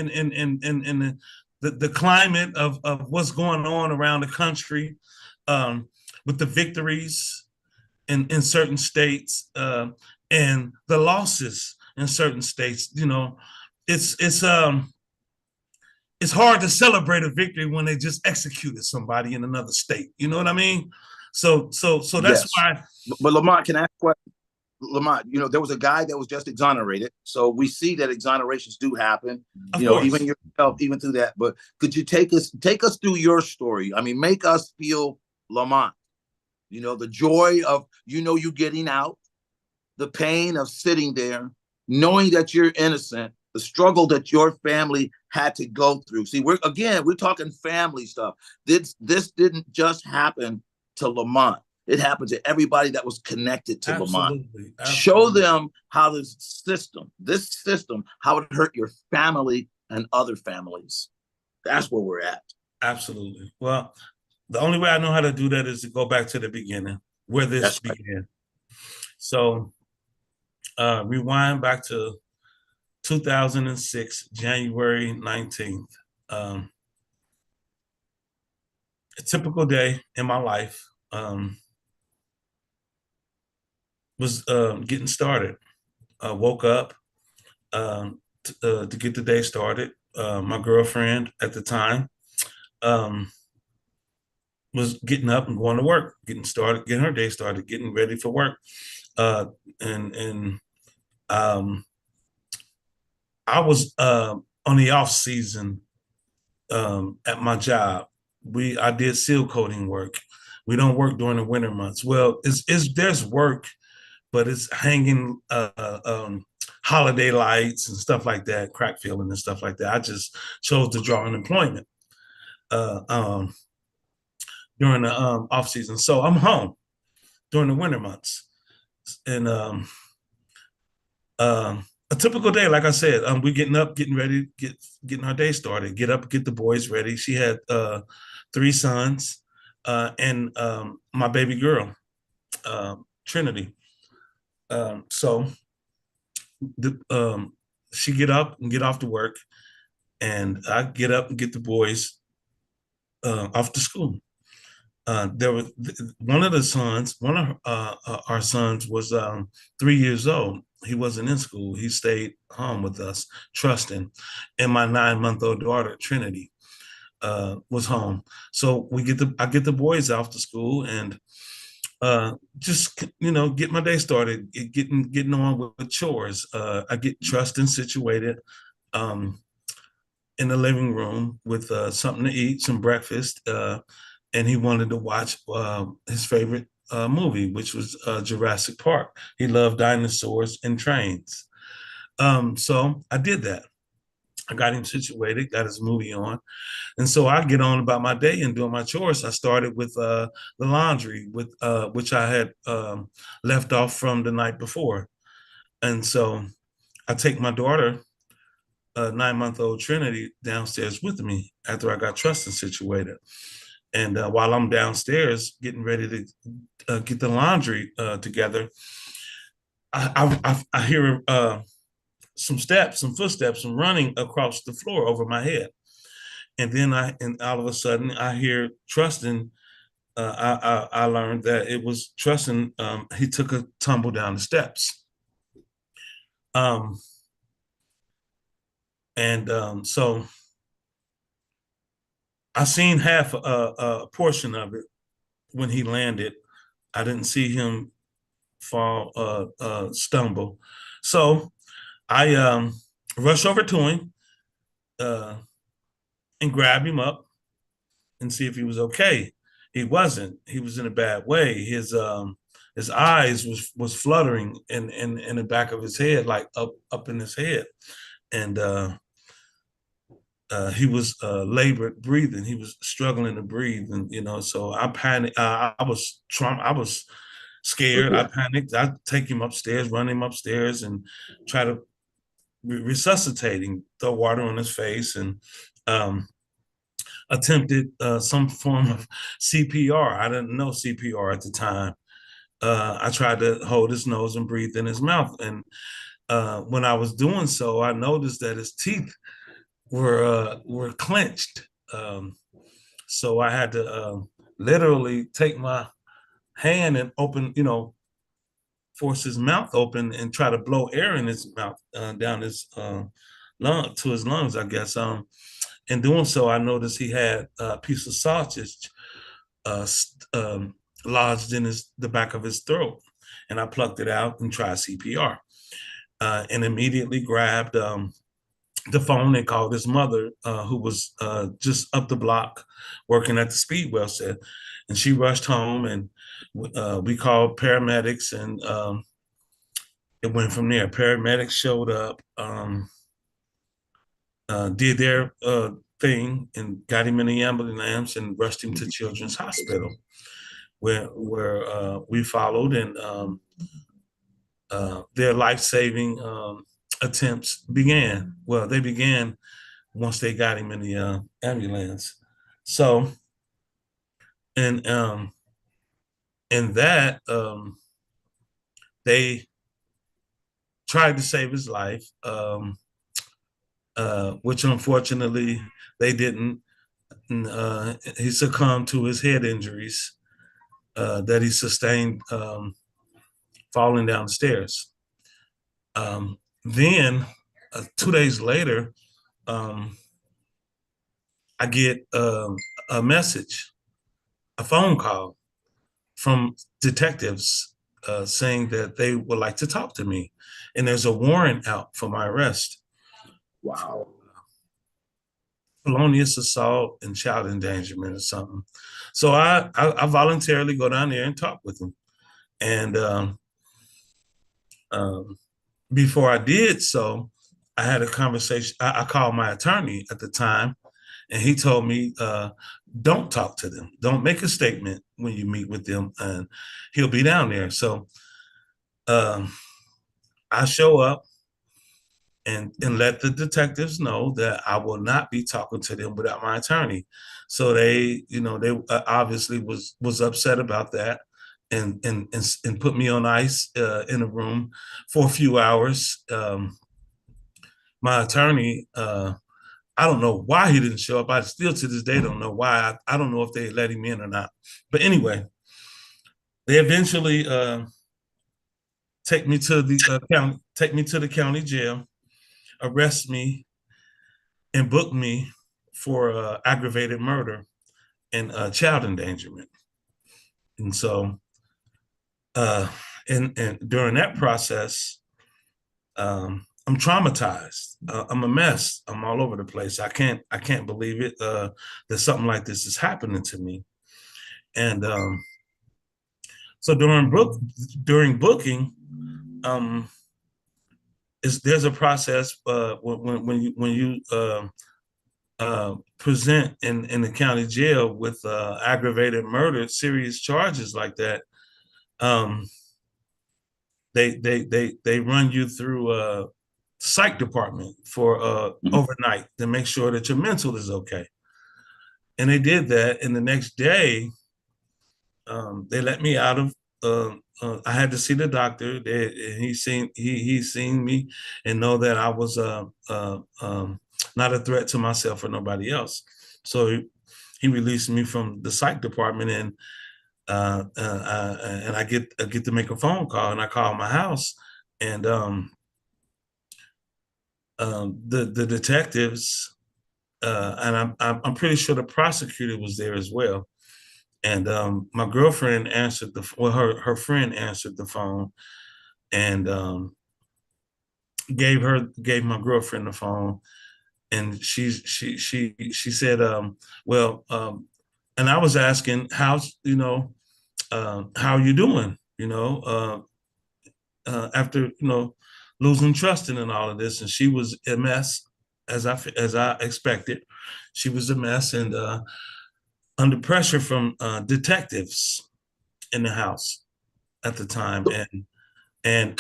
the climate of what's going on around the country, with the victories in certain states, and the losses in certain states. It's hard to celebrate a victory when they just executed somebody in another state. You know what I mean? So that's Yes. why. But Lamont, can I ask what? Lamont, there was a guy that was just exonerated. So we see that exonerations do happen, Of course. even yourself, even through that. But could you take us through your story? Make us feel Lamont. You know, the joy of, you getting out, the pain of sitting there, knowing that you're innocent, the struggle that your family had to go through. See, we're talking family stuff. This didn't just happen to Lamont. It happened to everybody that was connected to Lamont. Absolutely. Show them how this system, how it hurt your family and other families. That's where we're at. Absolutely. Well, the only way I know how to do that is to go back to the beginning, where this began. So rewind back to 2006, January 19th. A typical day in my life was getting started. Woke up to get the day started. My girlfriend at the time was getting up and going to work, getting her day started, getting ready for work. I was on the off season at my job. I did seal coating work. We don't work during the winter months. Well, there's work, but it's hanging holiday lights and stuff like that, crack filling and stuff like that. I just chose to draw unemployment during the off season. So I'm home during the winter months. And a typical day, like I said, we're getting up, getting ready, getting our day started, get up, get the boys ready. She had 3 sons and my baby girl, Trinity. So she get up and get off to work, and I get up and get the boys off to school. There was one of our sons was 3 years old. He wasn't in school. He stayed home with us, trusting. And my 9-month-old daughter, Trinity, was home. So I get the boys off to school and just get my day started, getting on with chores. I get Trustin situated in the living room with something to eat, some breakfast, and he wanted to watch his favorite movie, which was Jurassic Park. He loved dinosaurs and trains. So I did that. I got him situated, got his movie on. And so I get on about my day and doing my chores. I started with the laundry, which I had left off from the night before. And so I take my daughter, 9-month-old Trinity, downstairs with me after I got Trustin situated. And while I'm downstairs getting ready to get the laundry together, I hear some footsteps, and running across the floor over my head. And then all of a sudden I hear Trustin. I learned that it was Trustin. He took a tumble down the steps. So I seen half a portion of it when he landed. I didn't see him fall, stumble. So I rush over to him and grab him up and see if he was okay. He wasn't. He was in a bad way. His eyes was fluttering in the back of his head, like up in his head, and he was labored breathing. He was struggling to breathe, and so I panicked. I was scared. I panicked. I take him upstairs, run him upstairs, and try to resuscitate him, throw water on his face, and attempted some form of CPR. I didn't know CPR at the time. I tried to hold his nose and breathe in his mouth, and when I was doing so, I noticed that his teeth were clenched. So I had to literally take my hand and open, force his mouth open and try to blow air in his mouth down his to his lungs, I guess. In doing so, I noticed he had a piece of sausage lodged in the back of his throat, and I plucked it out and tried CPR, and immediately grabbed the phone and called his mother, who was just up the block working at the Speedwell set. And she rushed home, and we called paramedics, and it went from there. Paramedics showed up, did their thing, and got him in the ambulance and rushed him to Children's Hospital, where we followed, and their life-saving attempts began. Well, they began once they got him in the ambulance. So, and in that, they tried to save his life, which unfortunately they didn't. He succumbed to his head injuries that he sustained falling down the stairs. Then 2 days later, I get a message, a phone call from detectives saying that they would like to talk to me, and there's a warrant out for my arrest. Wow. Felonious assault and child endangerment or something. So I voluntarily go down there and talk with them. And before I did so, I had a conversation. I called my attorney at the time, and he told me, don't talk to them. Don't make a statement when you meet with them, and he'll be down there. So I show up and let the detectives know that I will not be talking to them without my attorney. So they obviously was upset about that, and put me on ice in a room for a few hours. My attorney, I don't know why he didn't show up. I still to this day don't know why. I don't know if they let him in or not. But anyway, they eventually take me to the county jail, arrest me, and book me for aggravated murder and child endangerment. And so, and during that process, I'm traumatized. I'm a mess. I'm all over the place. I can't believe it that something like this is happening to me. And so during booking, there's a process when you present in the county jail with aggravated murder, serious charges like that. They run you through psych department for overnight to make sure that your mental is okay. And they did that. And the next day, they let me out of, I had to see the doctor. He seen me and know that I was not a threat to myself or nobody else. So he released me from the psych department, and I get to make a phone call, and I call my house, and the detectives, and I'm pretty sure the prosecutor was there as well. And my girlfriend answered her friend answered the phone, and gave my girlfriend the phone, and she said, and I was asking, how are you doing? After losing trust in all of this, and she was a mess, as I expected. She was a mess, and under pressure from detectives in the house at the time, and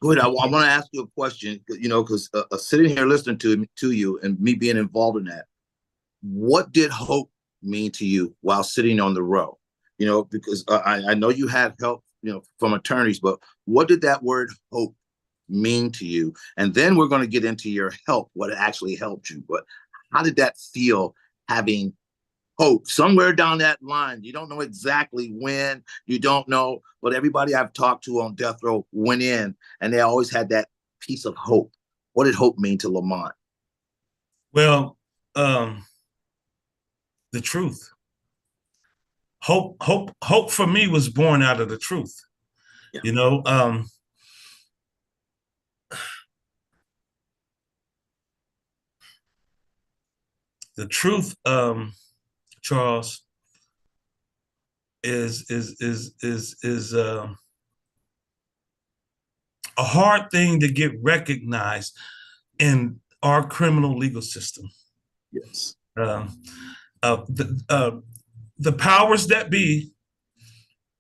Go ahead. I want to ask you a question, because sitting here listening to you and me being involved in that, what did hope mean to you while sitting on the row? Because I know you had help, from attorneys, but what did that word hope mean to you? And then we're going to get into your help, what actually helped you. But how did that feel, having hope somewhere down that line? You don't know exactly when, you don't know, but everybody I've talked to on death row went in and they always had that piece of hope. What did hope mean to Lamont? Well, the truth. Hope for me was born out of the truth. Yeah. The truth, Charles, is a hard thing to get recognized in our criminal legal system. Yes. The powers that be,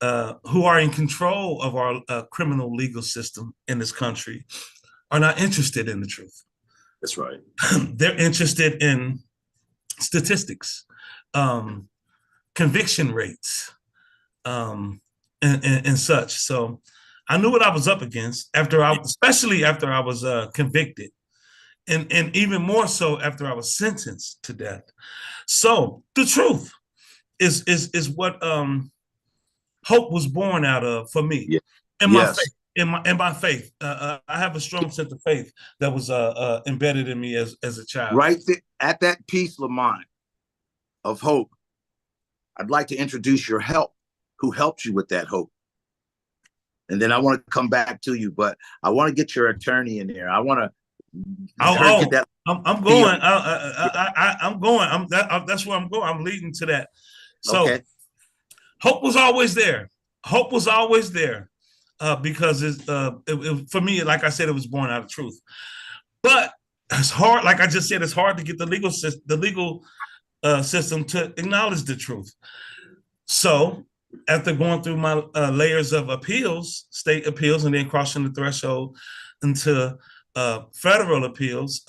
who are in control of our criminal legal system in this country, are not interested in the truth. That's right. They're interested in statistics, conviction rates, and such. So I knew what I was up against especially after I was convicted, and even more so after I was sentenced to death. So the truth is what hope was born out of for me. Yeah. And my faith. In my faith, I have a strong sense of faith that was embedded in me as a child. Right there, at that piece, Lamont, of hope, I'd like to introduce your help, who helped you with that hope. And then I want to come back to you, but I want to get your attorney in there. I want to. I'm going. I'm going. That's where I'm going. I'm leading to that. So, okay. Hope was always there. Hope was always there. Because for me, like I said, it was born out of truth. But it's hard, like I just said, it's hard to get the legal system to acknowledge the truth. So after going through my layers of appeals, state appeals, and then crossing the threshold into federal appeals,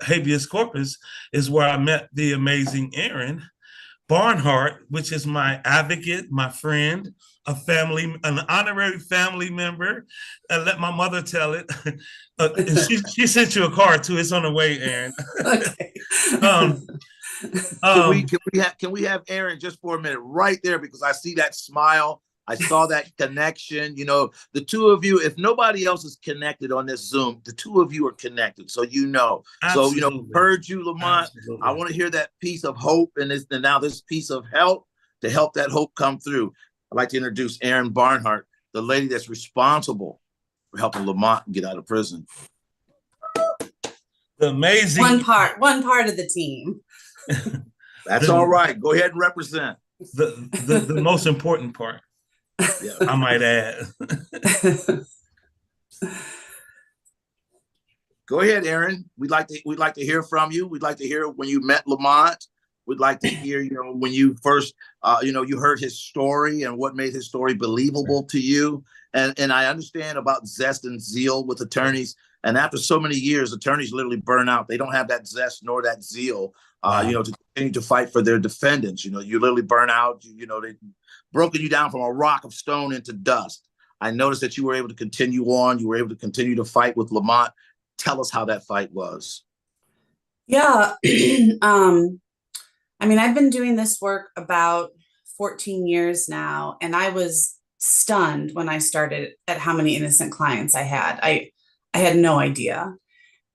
habeas corpus, is where I met the amazing Erin Barnhart, which is my advocate, my friend, an honorary family member. Let my mother tell it. She sent you a card too. It's on the way, Erin. Okay. Can we have Erin just for a minute right there, because I see that smile. I saw that connection. You know, the two of you, if nobody else is connected on this Zoom, the two of you are connected. So, Absolutely. So, heard you, Lamont. Absolutely. I want to hear that piece of hope and now this piece of help to help that hope come through. I'd like to introduce Erin Barnhart, the lady that's responsible for helping Lamont get out of prison. The amazing. One part of the team. That's all right. Go ahead and represent. The most important part. Yeah. I might add. Go ahead, Erin. We'd like to hear from you. We'd like to hear when you met Lamont. We'd like to hear, when you first, you heard his story and what made his story believable to you. And I understand about zest and zeal with attorneys. And after so many years, attorneys literally burn out. They don't have that zest nor that zeal, to continue to fight for their defendants. You literally burn out. They've broken you down from a rock of stone into dust. I noticed that you were able to continue on. You were able to continue to fight with Lamont. Tell us how that fight was. Yeah. I've been doing this work about 14 years now, and I was stunned when I started at how many innocent clients I had. I had no idea.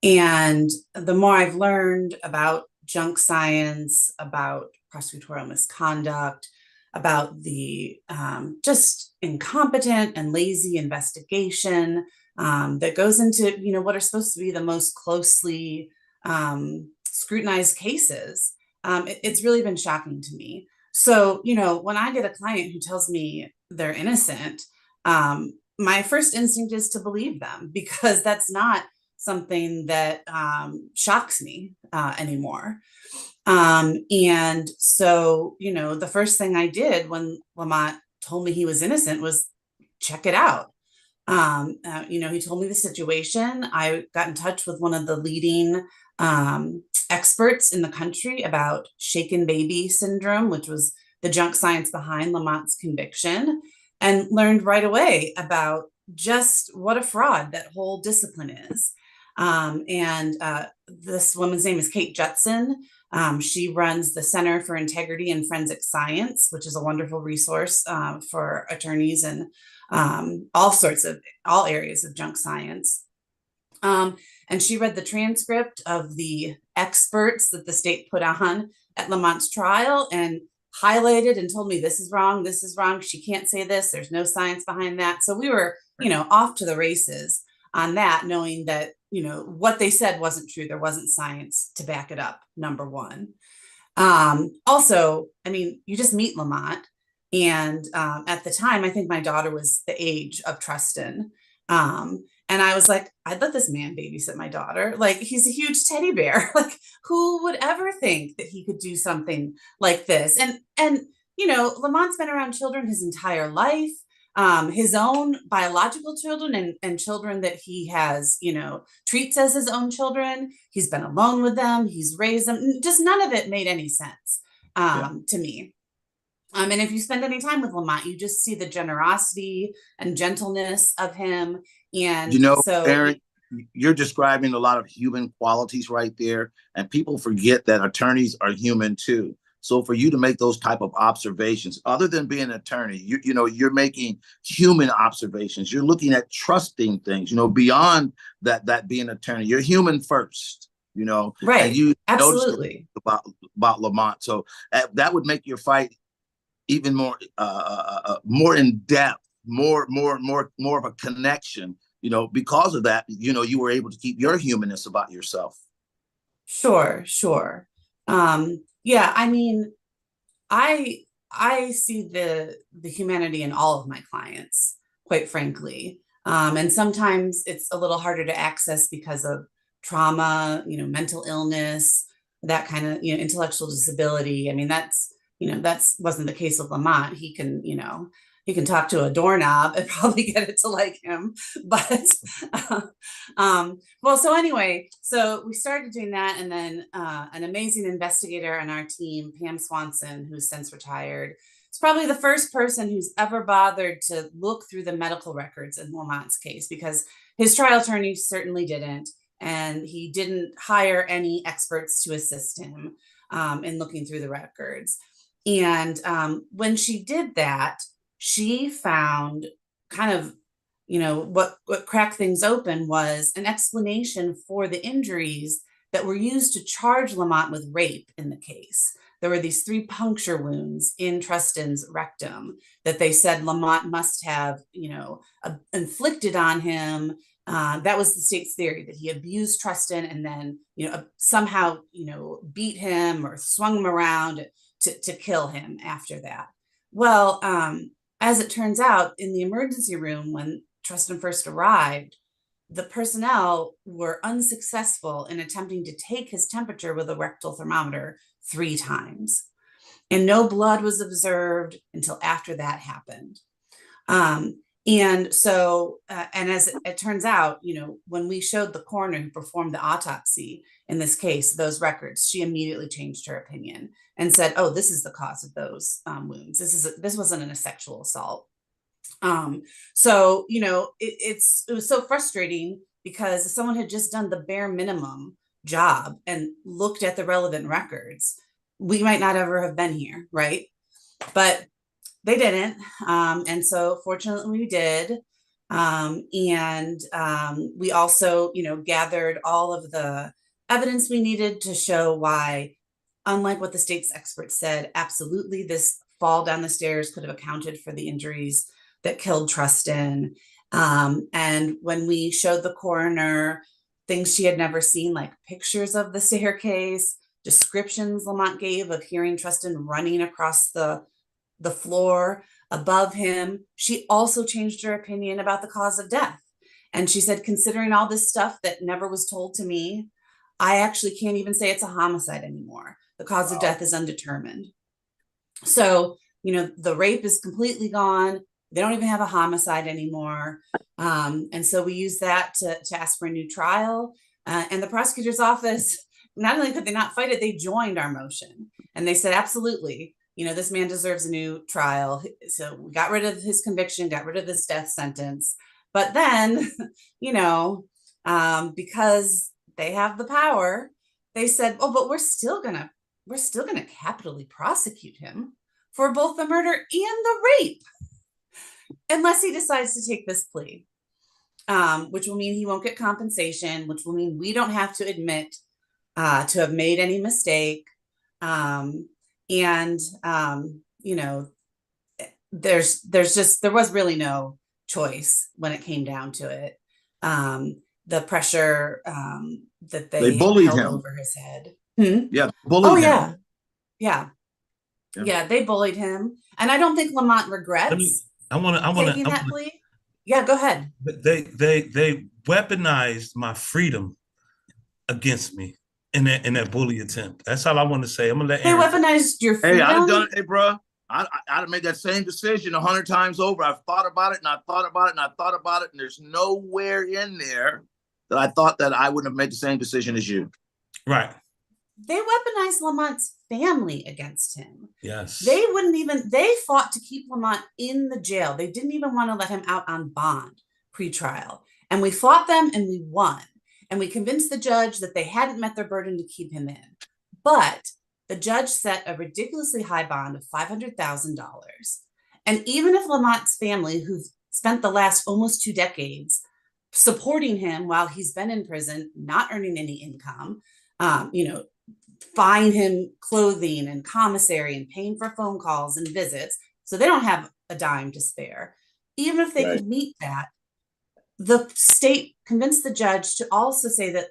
And the more I've learned about junk science, about prosecutorial misconduct, about the just incompetent and lazy investigation that goes into, what are supposed to be the most closely scrutinized cases, it's really been shocking to me. So, when I get a client who tells me they're innocent, my first instinct is to believe them, because that's not something that shocks me anymore. And so, the first thing I did when Lamont told me he was innocent was check it out. He told me the situation. I got in touch with one of the leading experts in the country about shaken baby syndrome, which was the junk science behind Lamont's conviction, and learned right away about just what a fraud that whole discipline is. This woman's name is Kate Judson. She runs the Center for Integrity and Forensic Science, which is a wonderful resource for attorneys in all areas of junk science. And she read the transcript of the experts that the state put on at Lamont's trial and highlighted and told me, this is wrong, she can't say this, there's no science behind that. So we were, off to the races on that, knowing that, what they said wasn't true. There wasn't science to back it up, number one. Also, I mean, you just meet Lamont. And at the time, I think my daughter was the age of Trustin. And I was like, I'd let this man babysit my daughter. Like, he's a huge teddy bear. Like, who would ever think that he could do something like this? And you know, Lamont's been around children his entire life, his own biological children and children that he has, you know, treats as his own children. He's been alone with them. He's raised them. Just none of it made any sense to me. And if you spend any time with Lamont, you just see the generosity and gentleness of him. And You know, so, Erin, you're describing a lot of human qualities right there, and people forget that attorneys are human too. So for you to make those type of observations, other than being an attorney, you know, you're making human observations. You're looking at trusting things, you know, beyond that being an attorney. You're human first, you know. right? And you Absolutely. about Lamont. So that would make your fight even more in depth, more of a connection, you know. Because of that, you know, you were able to keep your humanness about yourself. Sure. Yeah, I mean, I see the humanity in all of my clients, quite frankly. And sometimes it's a little harder to access because of trauma, you know, mental illness, that kind of, you know, intellectual disability. I mean, that's wasn't the case with Lamont. He can, you know, he can talk to a doorknob and probably get it to like him. But well, so anyway, so we started doing that, and then an amazing investigator on our team, Pam Swanson, who's since retired, is probably the first person who's ever bothered to look through the medical records in Lamont's case, because his trial attorney certainly didn't, and he didn't hire any experts to assist him in looking through the records. And when she did that, she found kind of, you know, what cracked things open was an explanation for the injuries that were used to charge Lamont with rape in the case. There were these 3 puncture wounds in Trustin's rectum that they said Lamont must have, you know, inflicted on him. That was the state's theory, that he abused Trustin and then, you know, somehow, you know, beat him or swung him around to kill him after that. Well, as it turns out, in the emergency room, when Trustin first arrived, the personnel were unsuccessful in attempting to take his temperature with a rectal thermometer 3 times. And no blood was observed until after that happened. And so, and as it turns out, you know, when we showed the coroner who performed the autopsy in this case, those records, she immediately changed her opinion and said, oh, this is the cause of those wounds. This wasn't a sexual assault. So, you know, it was so frustrating, because someone had just done the bare minimum job and looked at the relevant records, we might not ever have been here, right? But they didn't. And so fortunately we did. And we also, you know, gathered all of the evidence we needed to show why, unlike what the state's experts said, absolutely this fall down the stairs could have accounted for the injuries that killed Trustin. And when we showed the coroner things she had never seen, like pictures of the staircase, descriptions Lamont gave of hearing Trustin running across the floor above him, she also changed her opinion about the cause of death. And she said, considering all this stuff that never was told to me, I actually can't even say it's a homicide anymore. The cause of death is undetermined. So, you know, the rape is completely gone. They don't even have a homicide anymore. And so we used that to ask for a new trial. And the prosecutor's office, not only could they not fight it, they joined our motion. And they said, absolutely, you know, this man deserves a new trial. So we got rid of his conviction, got rid of his death sentence. But then, you know, because they have the power, they said, oh, but we're still gonna capitally prosecute him for both the murder and the rape, unless he decides to take this plea, which will mean he won't get compensation, which will mean we don't have to admit to have made any mistake. You know, there was really no choice when it came down to it. The pressure that they bullied held him over his head. Yeah, bullied him. Yeah. Yeah. Yeah. Yeah, they bullied him. And I don't think Lamont Let me, regrets I want taking that to, plea. Yeah, go ahead. they weaponized my freedom against me in that bully attempt. That's all I want to say. I'm gonna let They Erin. weaponized your Hey, I'd have freedom. done it, hey, bro. I'd have made that same decision 100 times over. I've thought about it and I thought about it and I thought about it, and there's nowhere in there that I thought that I wouldn't have made the same decision as you. Right. They weaponized Lamont's family against him. Yes. They fought to keep Lamont in the jail. They didn't even want to let him out on bond pre-trial. And we fought them and we won. And we convinced the judge that they hadn't met their burden to keep him in. But the judge set a ridiculously high bond of $500,000. And even if Lamont's family, who've spent the last almost 2 decades supporting him while he's been in prison, not earning any income, buying him clothing and commissary and paying for phone calls and visits, so they don't have a dime to spare. Even if they could meet that, the state convinced the judge to also say that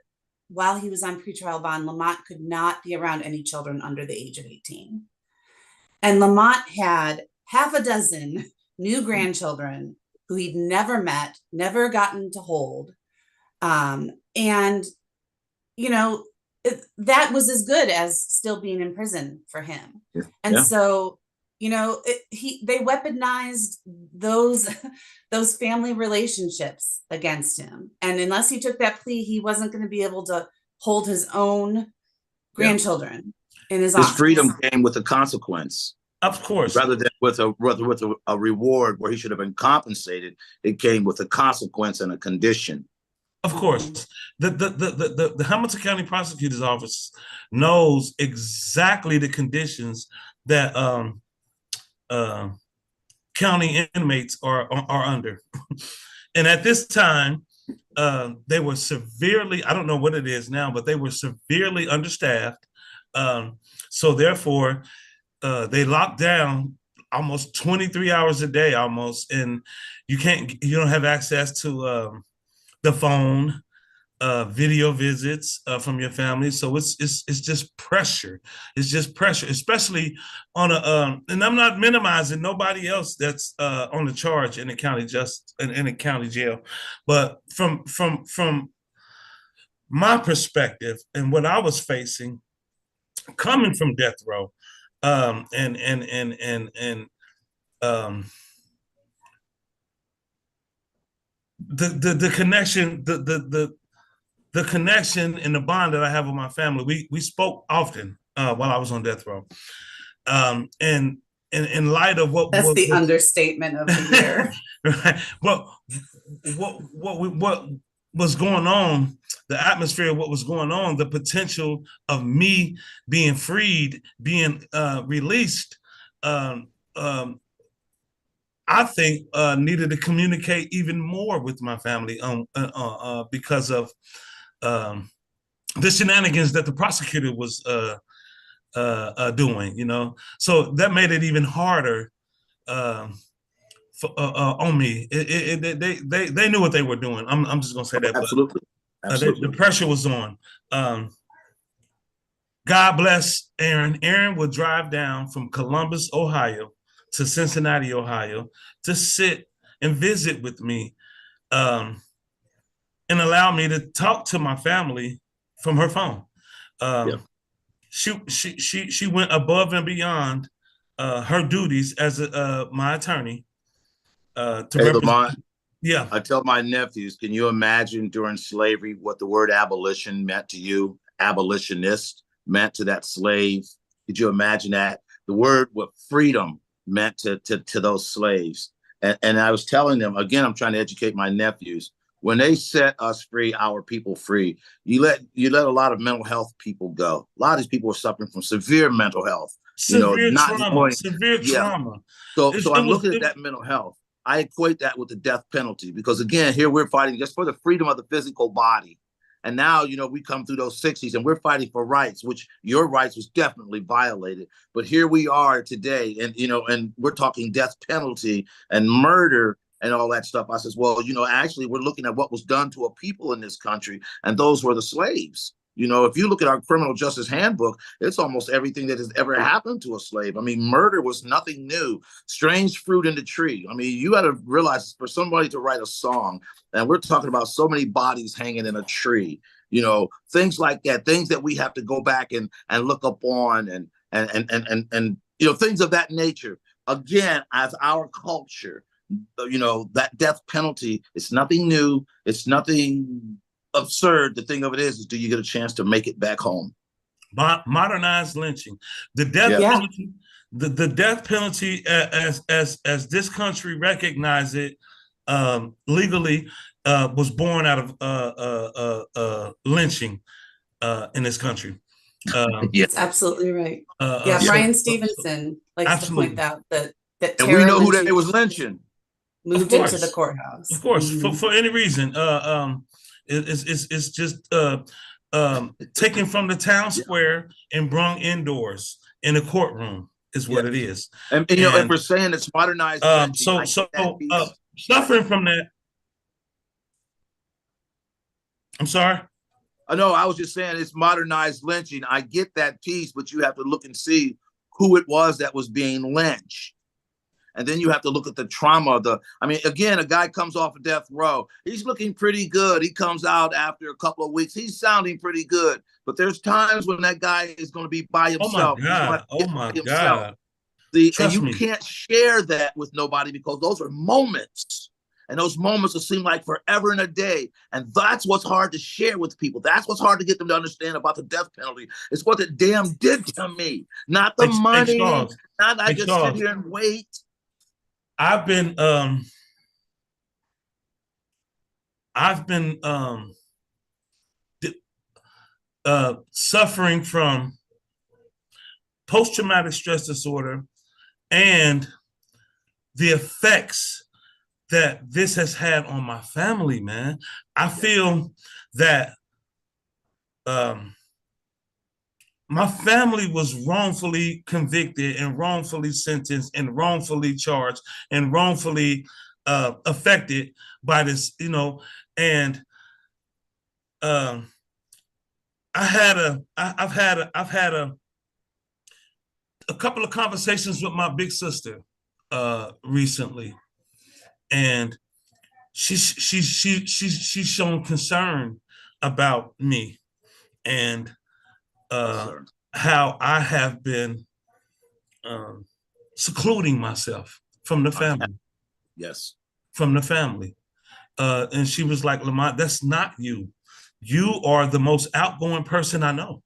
while he was on pretrial bond, Lamont could not be around any children under the age of 18. And Lamont had half a dozen new grandchildren who he'd never met, never gotten to hold. That was as good as still being in prison for him. Yeah. And so, they weaponized those family relationships against him. And unless he took that plea, he wasn't going to be able to hold his own grandchildren in his office. His freedom came with a consequence. Of course. Rather than with a reward where he should have been compensated, it came with a consequence and a condition. Of course, the Hamilton County Prosecutor's Office knows exactly the conditions that county inmates are under, and at this time, they were severely, I don't know what it is now, but they were severely understaffed. So therefore, they locked down almost 23 hours a day, almost, and you don't have access to the phone, video visits from your family. So it's just pressure. It's just pressure, especially on and I'm not minimizing nobody else that's on the charge in the county in the county jail, but from my perspective and what I was facing, coming from death row, the connection, the connection and the bond that I have with my family. We spoke often while I was on death row, and in light of that's the understatement of the year. Right. Well, what was going on, the atmosphere of what was going on, the potential of me being freed, being released. I think needed to communicate even more with my family because of the shenanigans that the prosecutor was doing, So that made it even harder on me. They knew what they were doing. I'm just gonna say that. Absolutely. The pressure was on. God bless Erin. Erin would drive down from Columbus, Ohio, to Cincinnati, Ohio, to sit and visit with me, and allow me to talk to my family from her phone. She went above and beyond her duties as my attorney. Hey, Lamont, yeah. I tell my nephews, can you imagine during slavery what the word abolition meant to you? Abolitionist meant to that slave. Could you imagine that? The word what freedom meant to those slaves. And I was telling them, again, I'm trying to educate my nephews. When they set us free, our people free, you let a lot of mental health people go. A lot of these people are suffering from severe mental health. Severe trauma. So I'm looking at that mental health. I equate that with the death penalty because, again, here we're fighting just for the freedom of the physical body. And now, we come through those 60s and we're fighting for rights, which your rights was definitely violated. But here we are today and, and we're talking death penalty and murder and all that stuff. I says, well, actually, we're looking at what was done to a people in this country, and those were the slaves. You know, if you look at our criminal justice handbook, it's almost everything that has ever happened to a slave. I mean, murder was nothing new. Strange fruit in the tree. I mean, you got to realize for somebody to write a song, and we're talking about so many bodies hanging in a tree, you know, things like that, things that we have to go back and look up on and you know, things of that nature. Again, as our culture, you know, that death penalty, it's nothing new. It's nothing absurd. The thing of it is do you get a chance to make it back home? Modernized lynching, the death Yeah. penalty, the death penalty as this country recognize it legally was born out of lynching in this country. That's absolutely right. Yeah, so- Brian so- Stevenson likes absolutely. to point out that And we know who terror they was lynching. moved Of into course. the courthouse. Of course, Mhm. for any reason, it's just taken from the town square and brung indoors in a courtroom is what Yeah. it is. And you know, if we're saying it's modernized lynching, I get that piece. Suffering from that. I'm sorry. No, I was just saying it's modernized lynching. I get that piece, but you have to look and see who it was that was being lynched. And then you have to look at the trauma. I mean, again, a guy comes off of death row. He's looking pretty good. He comes out after a couple of weeks. He's sounding pretty good. But there's times when that guy is going to be by himself. Oh my God. Oh my God. And you can't share that with nobody because those are moments. And those moments will seem like forever and a day. And that's what's hard to share with people. That's what's hard to get them to understand about the death penalty. It's what the damn did to me. Not the money. Not I just sit here and wait. I've been suffering from post-traumatic stress disorder and the effects that this has had on my family, man. I feel that my family was wrongfully convicted and wrongfully sentenced and wrongfully charged and wrongfully affected by this, you know, and I've had a couple of conversations with my big sister recently, and she's shown concern about me and how I have been secluding myself from the family. Yes. From the family. And she was like, Lamont, that's not you. You are the most outgoing person I know.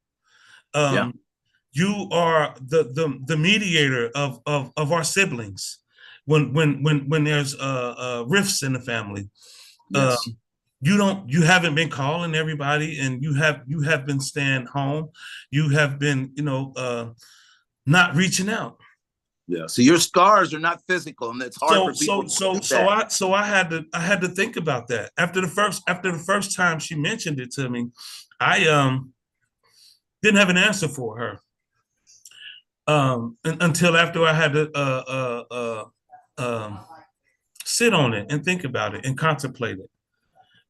You are the mediator of our siblings when there's rifts in the family. Yes. You haven't been calling everybody, and you have been staying home. You have been, you know, not reaching out. Yeah. So your scars are not physical, and it's hard for people to do that. So I had to think about that. After the first time she mentioned it to me, I didn't have an answer for her. Until after I had to sit on it and think about it and contemplate it.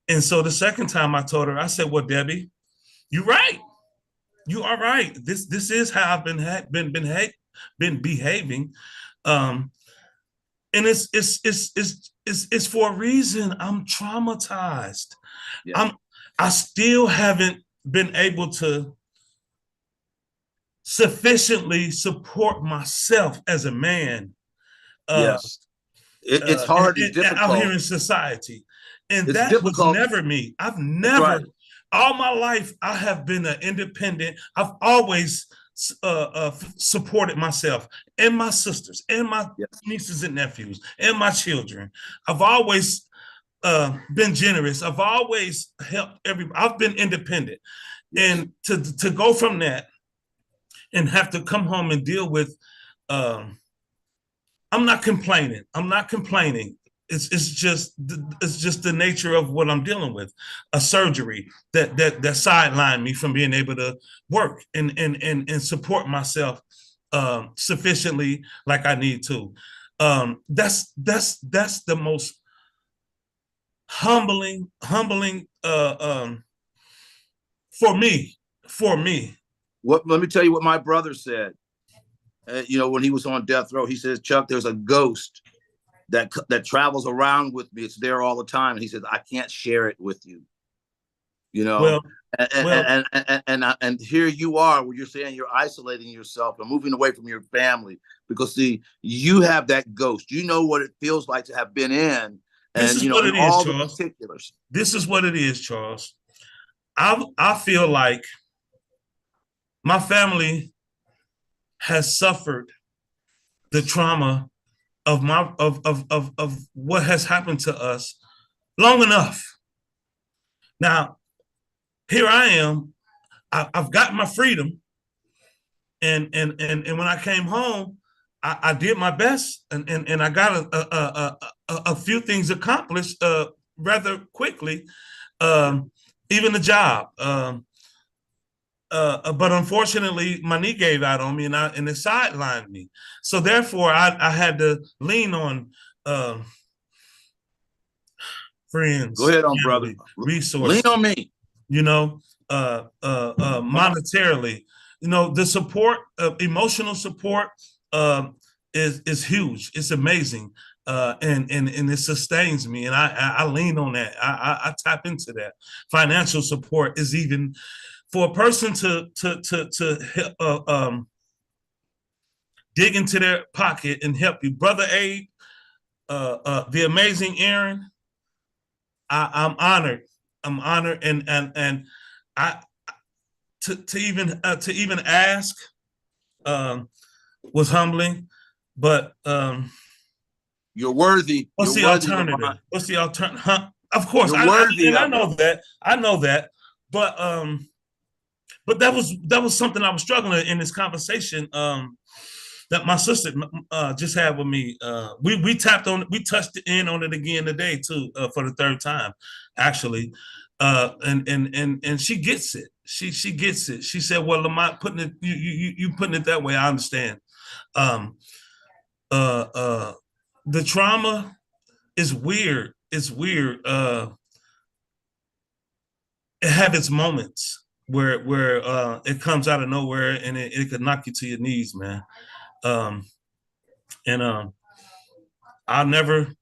And so the second time I told her, I said, well, Debbie, you're right. You are right. This is how I've been behaving. And it's for a reason. I'm traumatized. Yeah. I still haven't been able to sufficiently support myself as a man. Yes. It's hard. It's difficult out here in society. And it's that difficult. was never me. I've never, all my life, I have been an independent. I've always supported myself and my sisters and my nieces and nephews and my children. I've always been generous. I've always helped everybody. I've been independent. And to go from that and have to come home and deal with, I'm not complaining. It's just the nature of what I'm dealing with. A surgery that sidelined me from being able to work and support myself sufficiently like I need to. That's the most humbling for me for me. Let me tell you what my brother said. When he was on death row, he says, Chuck, there's a ghost that travels around with me. It's there all the time. And he says, I can't share it with you. Well, and here you are, where you're saying you're isolating yourself and moving away from your family because see, you have that ghost. You know what it feels like to have been in. This And is what it is, all Charles. the particulars. This is what it is, Charles. I feel like my family has suffered the trauma of what has happened to us long enough. Now, here I am. I've got my freedom, and when I came home, I did my best, and I got a few things accomplished rather quickly, even the job. But unfortunately, my knee gave out on me, and it sidelined me. So therefore, I had to lean on friends. Go ahead, on brother. Resources. Lean on me. Monetarily, the support, emotional support, is huge. It's amazing, and it sustains me, and I lean on that. I tap into that. Financial support is even for a person to dig into their pocket and help you, brother Abe, the amazing Erin. I'm honored. I'm honored, and I to even ask was humbling, but you're worthy. What's the alternative? What's the alternative? Huh? Of course, I know that. I know that, but that was something I was struggling in this conversation that my sister just had with me. We touched in on it again today too, for the third time, actually, and she gets it. She gets it. She said, "Well, Lamont, putting it you putting it that way, I understand." The trauma is weird. It's weird. It had its moments where it comes out of nowhere and it could knock you to your knees, man. I'll never.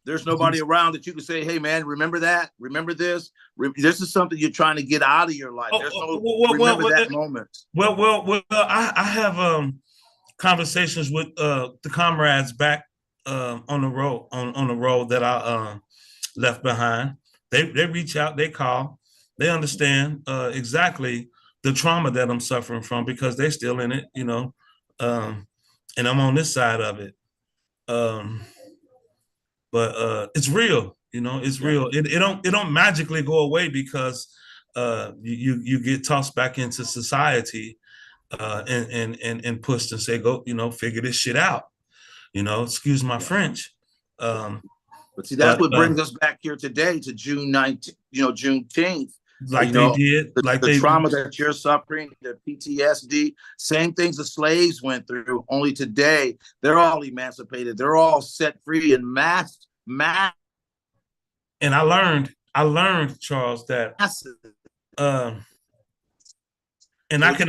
There's nobody around that you can say, "Hey, man, remember that? Remember this? This is something you're trying to get out of your life." There's no remember that moment. Well. I have conversations with the comrades back on the road that I left behind. They reach out, they call, they understand exactly the trauma that I'm suffering from because they're still in it, and I'm on this side of it. But it's real, it's real. It don't magically go away because you get tossed back into society and pushed and say, go, figure this shit out. Excuse my French. But see, that's what brings us back here today to June 19th, Juneteenth. Like they did, the trauma that you're suffering, the PTSD, same things the slaves went through. Only today, they're all emancipated. They're all set free and mass. And I learned, Charles, that and I can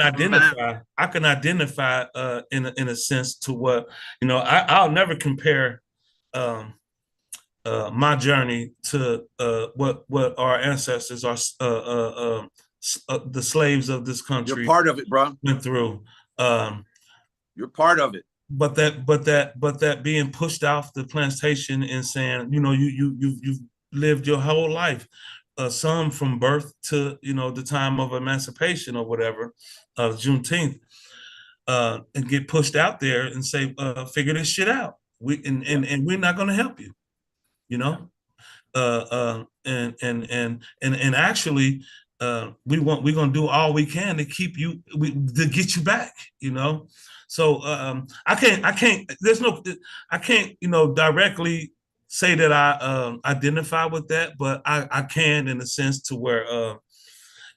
identify in a sense to what, I'll never compare my journey to what our ancestors are, the slaves of this country. You're part of it, bro. Went through. You're part of it. But that being pushed off the plantation and saying, you've lived your whole life, some from birth to the time of emancipation or whatever, Juneteenth, and get pushed out there and say, figure this shit out. And we're not going to help you. And actually, we're going to do all we can to keep you, to get you back. So I can't directly say that I identify with that, but I can in a sense to where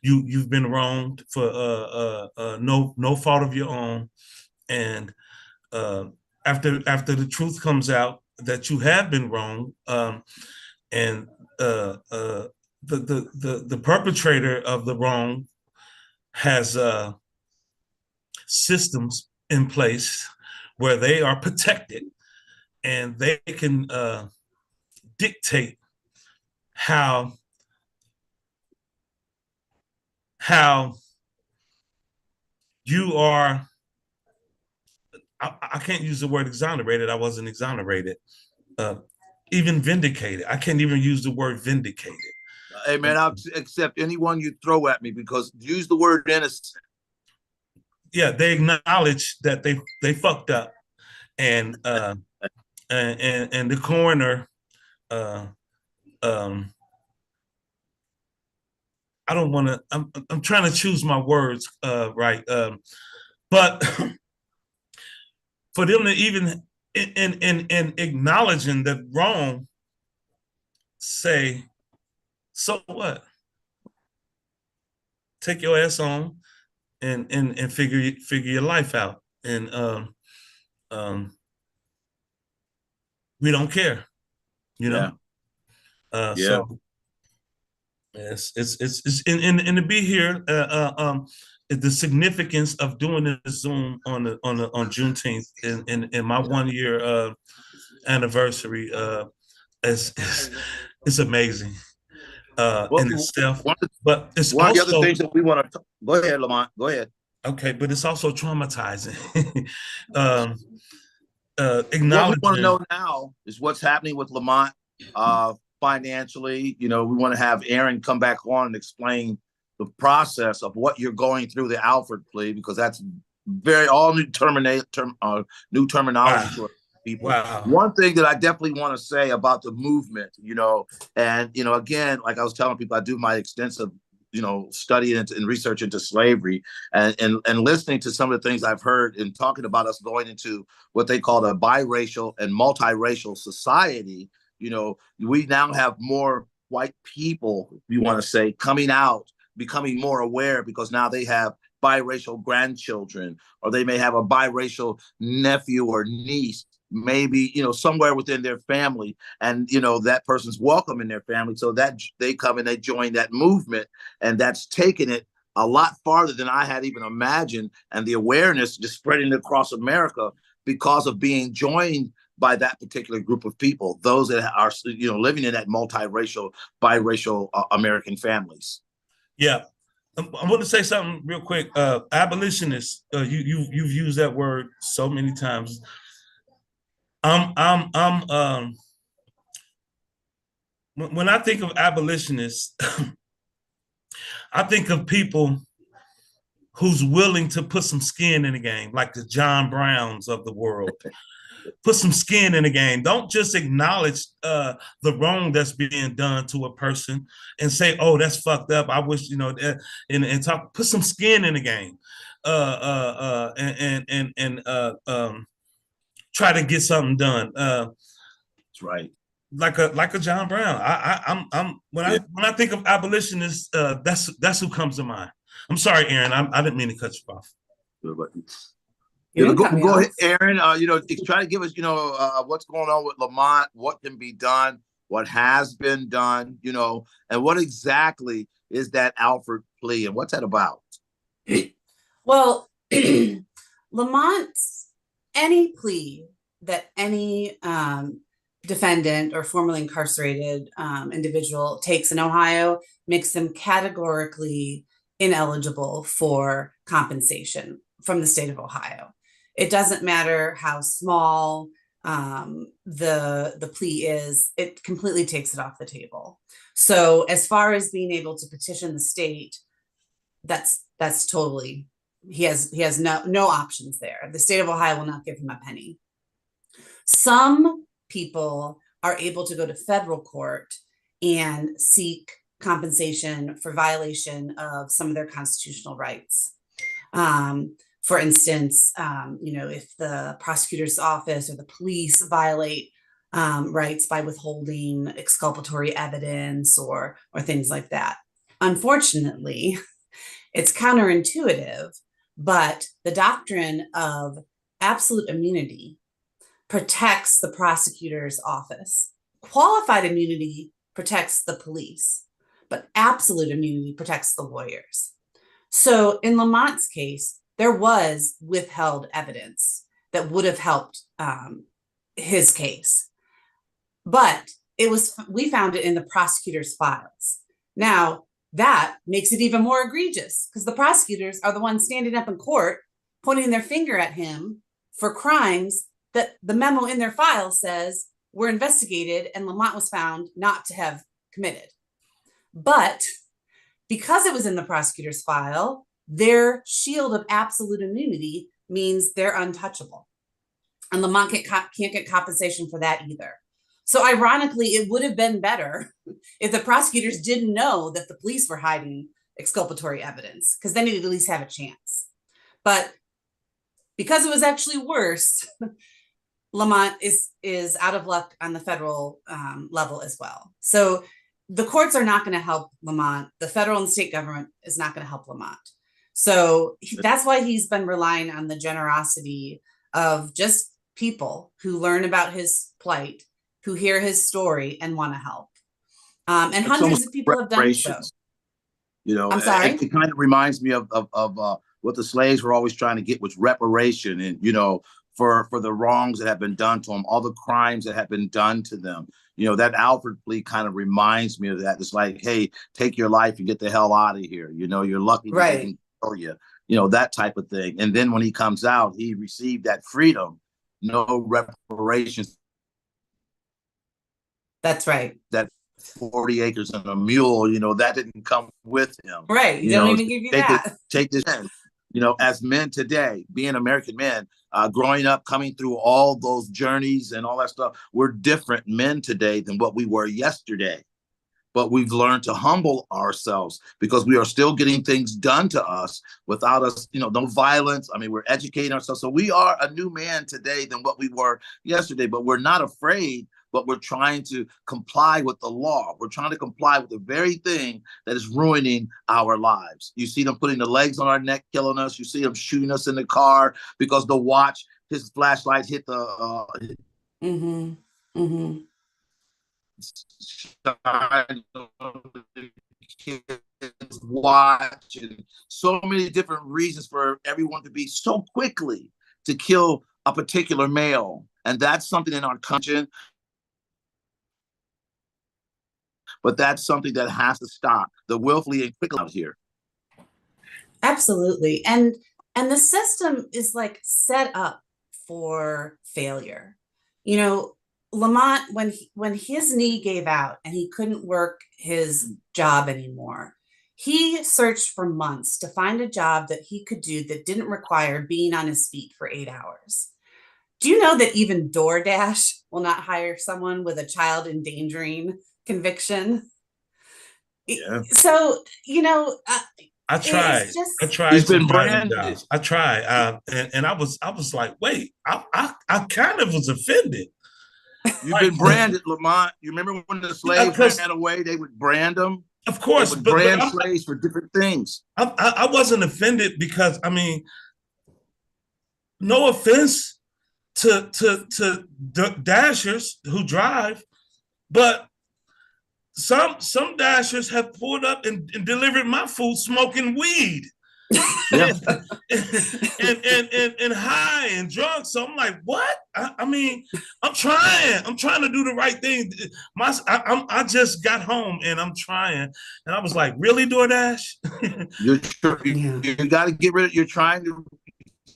you've been wronged for no fault of your own, and after the truth comes out that you have been wrong, and the perpetrator of the wrong has systems in place where they are protected and they can dictate how you are. I can't use the word exonerated. I wasn't exonerated. Even vindicated. I can't even use the word vindicated. Hey man, I'll accept anyone you throw at me, because use the word innocent. Yeah, they acknowledge that they fucked up, and the coroner, I don't want to. I'm trying to choose my words right, but for them to even in acknowledging that wrong, say, so what? Take your ass on and figure your life out, and we don't care, you know. Yeah. So yes, it's and to be here, the significance of doing this Zoom on Juneteenth in my 1 year anniversary is amazing in itself, but it's one of the also other things that we want to go ahead, Lamont. Go ahead. Okay, but it's also traumatizing. What we want to know now is what's happening with Lamont financially. You know, we want to have Erin come back on and explain the process of what you're going through, the Alford plea, because that's very all new terminology to people. Wow. One thing that I definitely want to say about the movement, you know, and you know, again, like I was telling people, I do my extensive, you know, study and research into slavery, and listening to some of the things I've heard and talking about us going into what they call a biracial and multiracial society. You know, we now have more white people, we want to say, coming out, becoming more aware, because now they have biracial grandchildren, or they may have a biracial nephew or niece, maybe, you know, somewhere within their family, and you know that person's welcome in their family, so that they come and they join that movement, and that's taken it a lot farther than I had even imagined, and the awareness just spreading across America because of being joined by that particular group of people, those that are, you know, living in that multiracial, biracial American families. Yeah, I want to say something real quick. Abolitionists, you've used that word so many times. When I think of abolitionists, I think of people who's willing to put some skin in the game, like the John Browns of the world. Put some skin in the game. Don't just acknowledge the wrong that's being done to a person and say, "Oh, that's fucked up. I wish, you know," and talk. Put some skin in the game, and try to get something done. That's right. Like a John Brown. When I think of abolitionists, that's who comes to mind. I'm sorry, Erin. I didn't mean to cut you off. Go ahead, Erin. You know, try to give us, you know, what's going on with Lamont, what can be done, what has been done, you know, and what exactly is that Alford plea, and what's that about? Well, Lamont's any plea that any defendant or formerly incarcerated individual takes in Ohio makes them categorically ineligible for compensation from the state of Ohio. It doesn't matter how small the plea is, it completely takes it off the table. So as far as being able to petition the state, that's totally, he has no options there. The state of Ohio will not give him a penny. Some people are able to go to federal court and seek compensation for violation of some of their constitutional rights. For instance, you know, if the prosecutor's office or the police violate rights by withholding exculpatory evidence or things like that. Unfortunately, it's counterintuitive, but the doctrine of absolute immunity protects the prosecutor's office. Qualified immunity protects the police, but absolute immunity protects the lawyers. So in Lamont's case, there was withheld evidence that would have helped his case, but we found it in the prosecutor's files. Now, that makes it even more egregious because the prosecutors are the ones standing up in court, pointing their finger at him for crimes that the memo in their file says were investigated and Lamont was found not to have committed. But because it was in the prosecutor's file, their shield of absolute immunity means they're untouchable. And Lamont can't get compensation for that either. So ironically, it would have been better if the prosecutors didn't know that the police were hiding exculpatory evidence, because then he'd at least have a chance. But because it was actually worse, Lamont is out of luck on the federal level as well. So the courts are not going to help Lamont. The federal and state government is not going to help Lamont. So that's why he's been relying on the generosity of just people who learn about his plight, who hear his story and want to help. And it's hundreds of people have done so. You know, I'm sorry. it kind of reminds me of what the slaves were always trying to get, was reparation, and you know, for the wrongs that have been done to them, all the crimes that have been done to them. You know, that Alfred plea kind of reminds me of that. It's like, hey, take your life and get the hell out of here. You know, you're lucky they didn't kill you. You know, that type of thing. And then when he comes out, he received that freedom, no reparations. That's right. That 40 acres and a mule, you know, that didn't come with him. Right. You don't even give you that. Take this in. You know, as men today, being American men, growing up, coming through all those journeys and all that stuff, we're different men today than what we were yesterday. But we've learned to humble ourselves because we are still getting things done to us without us, you know, no violence. I mean, we're educating ourselves. So we are a new man today than what we were yesterday, but we're not afraid, but we're trying to comply with the law. We're trying to comply with the very thing that is ruining our lives. You see them putting the legs on our neck, killing us. You see them shooting us in the car because the watch, his flashlight hit the watch, and so many different reasons for everyone to be so quickly to kill a particular male. And that's something in our country, but that's something that has to stop. The willfully and quickly out here. Absolutely. And the system is like set up for failure. You know, Lamont, when his knee gave out and he couldn't work his job anymore, he searched for months to find a job that he could do that didn't require being on his feet for 8 hours. Do you know that even DoorDash will not hire someone with a child endangering conviction? Yeah. So, you know, I tried. I tried. He's been branded. I tried, and I was like, wait, I kind of was offended. You've been branded, Lamont. You remember when the slaves ran away? They would brand them. Of course, they would brand slaves for different things. I wasn't offended because, I mean, no offense to dashers who drive, but some dashers have pulled up and delivered my food smoking weed. and high and drunk. So I'm like, what? I mean, I'm trying to do the right thing. I just got home and I'm trying, and I was like, really, DoorDash? You got to get rid of. You're trying to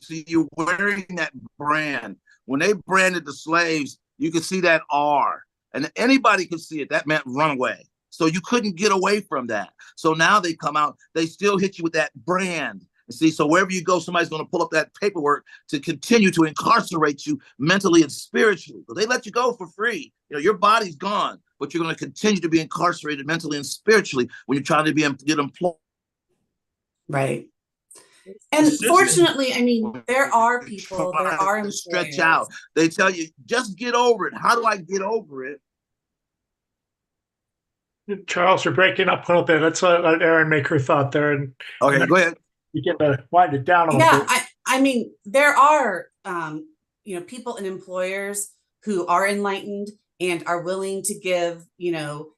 see. You're wearing that brand. When they branded the slaves, you could see that R, and anybody could see it. That meant runaway. So you couldn't get away from that. So now they come out, they still hit you with that brand. See, so wherever you go, somebody's going to pull up that paperwork to continue to incarcerate you mentally and spiritually. So they let you go for free. You know, your body's gone, but you're going to continue to be incarcerated mentally and spiritually when you're trying to get employed. Right. And fortunately, I mean, there are people, there are employers. Stretch out. They tell you, just get over it. How do I get over it? Charles, you're breaking up a little bit. Let's let Erin make her thought there. And okay, go ahead. You get to wind it down a little bit. I mean, there are, you know, people and employers who are enlightened and are willing to give, you know,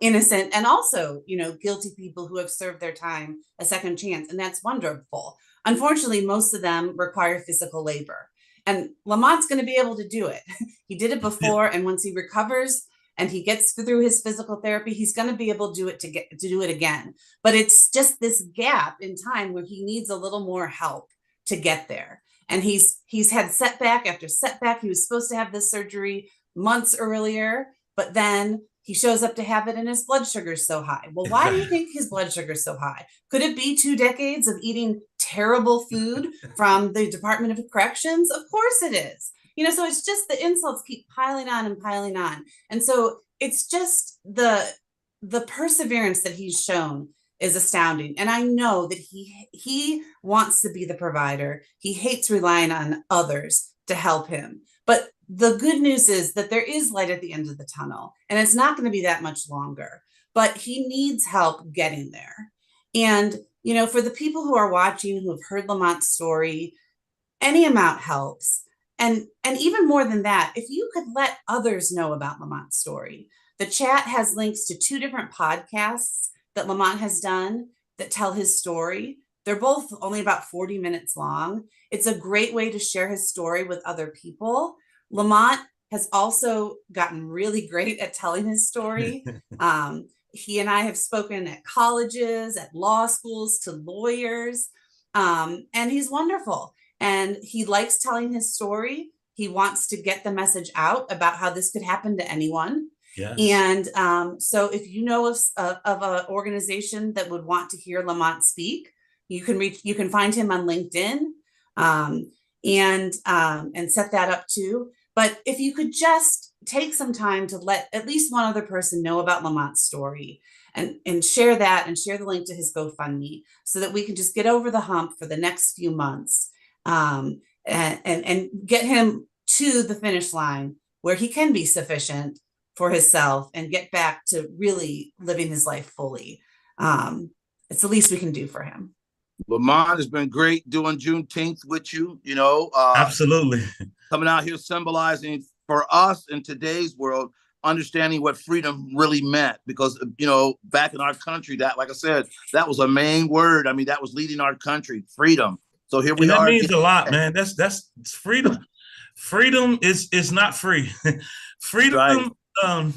innocent and also, guilty people who have served their time a second chance. And that's wonderful. Unfortunately, most of them require physical labor. And Lamont's going to be able to do it. He did it before. And once he recovers and he gets through his physical therapy, he's going to be able to do it again. But it's just this gap in time where he needs a little more help to get there. And he's had setback after setback. He was supposed to have this surgery months earlier, but then he shows up to have it and his blood sugar is so high. Well, why do you think his blood sugar is so high? Could it be 2 decades of eating terrible food from the Department of Corrections? Of course it is. So it's just the insults keep piling on and piling on. And so it's just the perseverance that he's shown is astounding. And I know that he wants to be the provider. He hates relying on others to help him. But the good news is that there is light at the end of the tunnel, and it's not going to be that much longer, but he needs help getting there. And, for the people who are watching, who have heard Lamont's story, any amount helps. And even more than that, if you could let others know about Lamont's story, the chat has links to 2 different podcasts that Lamont has done that tell his story. They're both only about 40 minutes long. It's a great way to share his story with other people. Lamont has also gotten really great at telling his story. He and I have spoken at colleges, at law schools, to lawyers, and he's wonderful. And he likes telling his story. He wants to get the message out about how this could happen to anyone. Yes. And so if you know of an organization that would want to hear Lamont speak, you can find him on LinkedIn and set that up too. But if you could just take some time to let at least one other person know about Lamont's story and share that and share the link to his GoFundMe so that we can just get over the hump for the next few months and get him to the finish line where he can be sufficient for himself and get back to really living his life fully. It's the least we can do for him. Lamont has been great doing Juneteenth with you, Absolutely. Coming out here symbolizing for us in today's world, understanding what freedom really meant. Because, back in our country, that, like I said, that was a main word. I mean, that was leading our country, freedom. So here we are. That means a lot, man. That's freedom. Freedom is not free. Freedom. Right.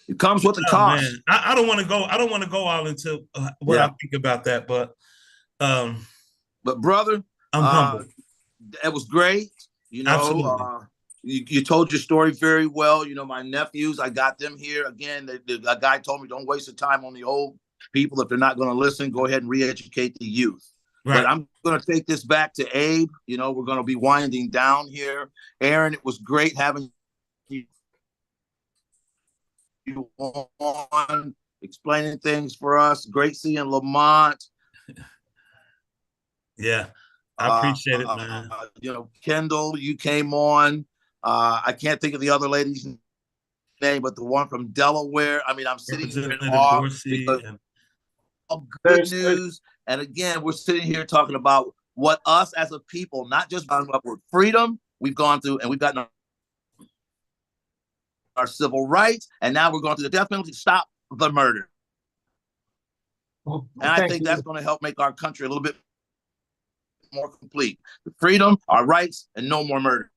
It comes with the cost. Man. I don't want to go. I don't want to go all into what I think about that, but brother, I'm humble. It was great. Absolutely. You told your story very well. My nephews, I got them here again. A guy told me, don't waste the time on the old people. If they're not going to listen, go ahead and re-educate the youth. Right. But I'm going to take this back to Abe. We're going to be winding down here. Erin, it was great having you on, explaining things for us. Great seeing Lamont. Yeah, I appreciate it, man. Kendall, you came on. I can't think of the other lady's name, but the one from Delaware. I mean, I'm sitting here in awe. Dorsey Good news. And again, we're sitting here talking about what us as a people, not just about freedom we've gone through, and we've gotten our civil rights, and now we're going through the death penalty to stop the murder. Well, and I think that's going to help make our country a little bit more complete. The freedom, our rights, and no more murder.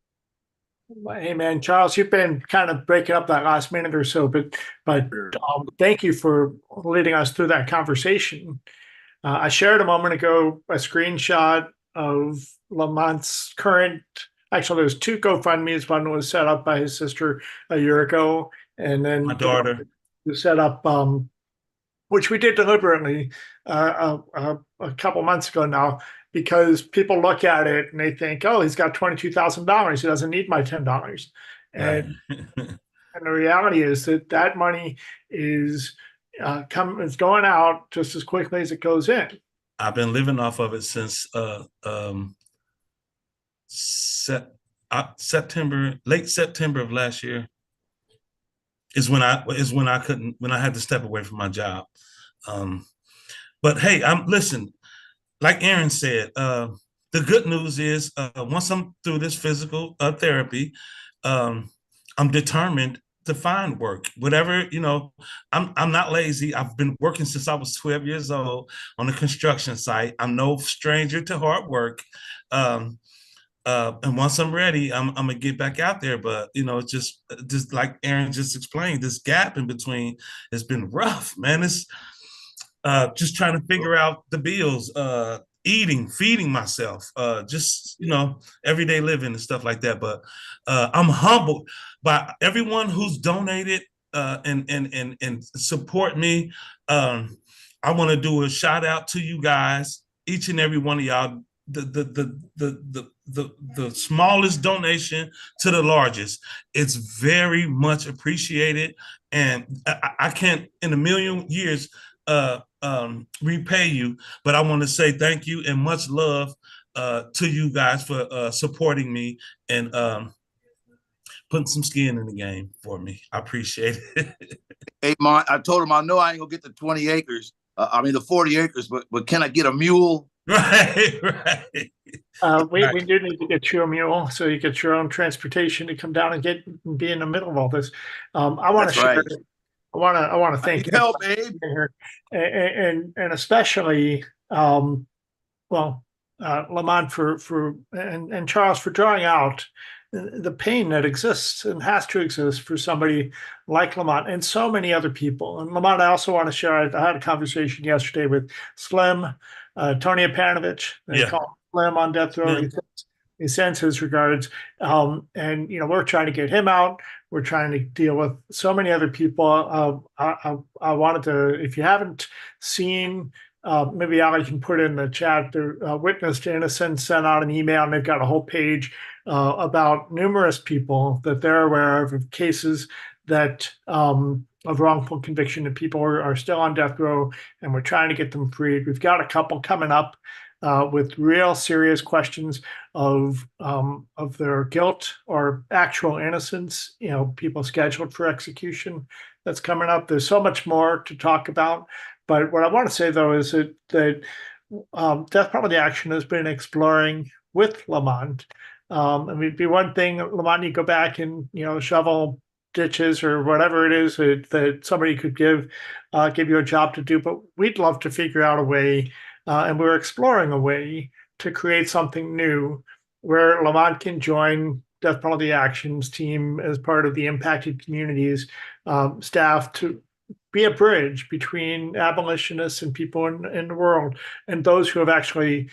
Hey, man, Charles, you've been kind of breaking up that last minute or so, but thank you for leading us through that conversation. I shared a moment ago a screenshot of Lamont's current. Actually, there's 2 GoFundMes. One was set up by his sister a year ago, and then my daughter set up, which we did deliberately a couple months ago now, because people look at it and they think, oh, he's got $22,000. He doesn't need my $10. And, and the reality is that money is going out just as quickly as it goes in. I've been living off of it since late September of last year is when I had to step away from my job. But hey, listen, like Erin said, the good news is once I'm through this physical therapy, I'm determined to find work, whatever, I'm not lazy. I've been working since I was 12 years old on a construction site. I'm no stranger to hard work. And once I'm ready, I'm gonna get back out there. But it's just like Erin just explained, this gap in between has been rough, man. It's just trying to figure out the bills, eating, feeding myself, just everyday living and stuff like that. But I'm humbled by everyone who's donated and support me. I want to do a shout out to you guys, each and every one of y'all. The smallest donation to the largest, it's very much appreciated, and I can't in a million years repay you, but I want to say thank you and much love to you guys for supporting me and putting some skin in the game for me. I appreciate it. Hey, I told him I know I ain't gonna get the 20 acres. The 40 acres, but can I get a mule? Right. We do need to get you a mule so you get your own transportation to come down and be in the middle of all this. I want to share. Right. I want to thank you, help, babe, and especially Lamont and Charles for drawing out the pain that exists and has to exist for somebody like Lamont and so many other people. And Lamont, I also want to share. I had a conversation yesterday with Slim, Tony Apanovich. They call Slim on death row. Yeah. He sends his regards. And we're trying to get him out. We're trying to deal with so many other people. I wanted to, if you haven't seen, maybe Ali can put in the chat, the Witness to Innocence sent out an email, and they've got a whole page about numerous people that they're aware of cases that of wrongful conviction, that people are still on death row, and we're trying to get them freed. We've got a couple coming up with real serious questions of their guilt or actual innocence, people scheduled for execution. That's coming up. There's so much more to talk about. But what I want to say, though, is that Death Penalty Action has been exploring with Lamont. It'd be one thing, Lamont, you go back and shovel ditches or whatever it is that somebody could give you a job to do. But we'd love to figure out a way, and we're exploring a way to create something new where Lamont can join Death Penalty Action's team as part of the impacted communities staff to be a bridge between abolitionists and people in the world and those who have actually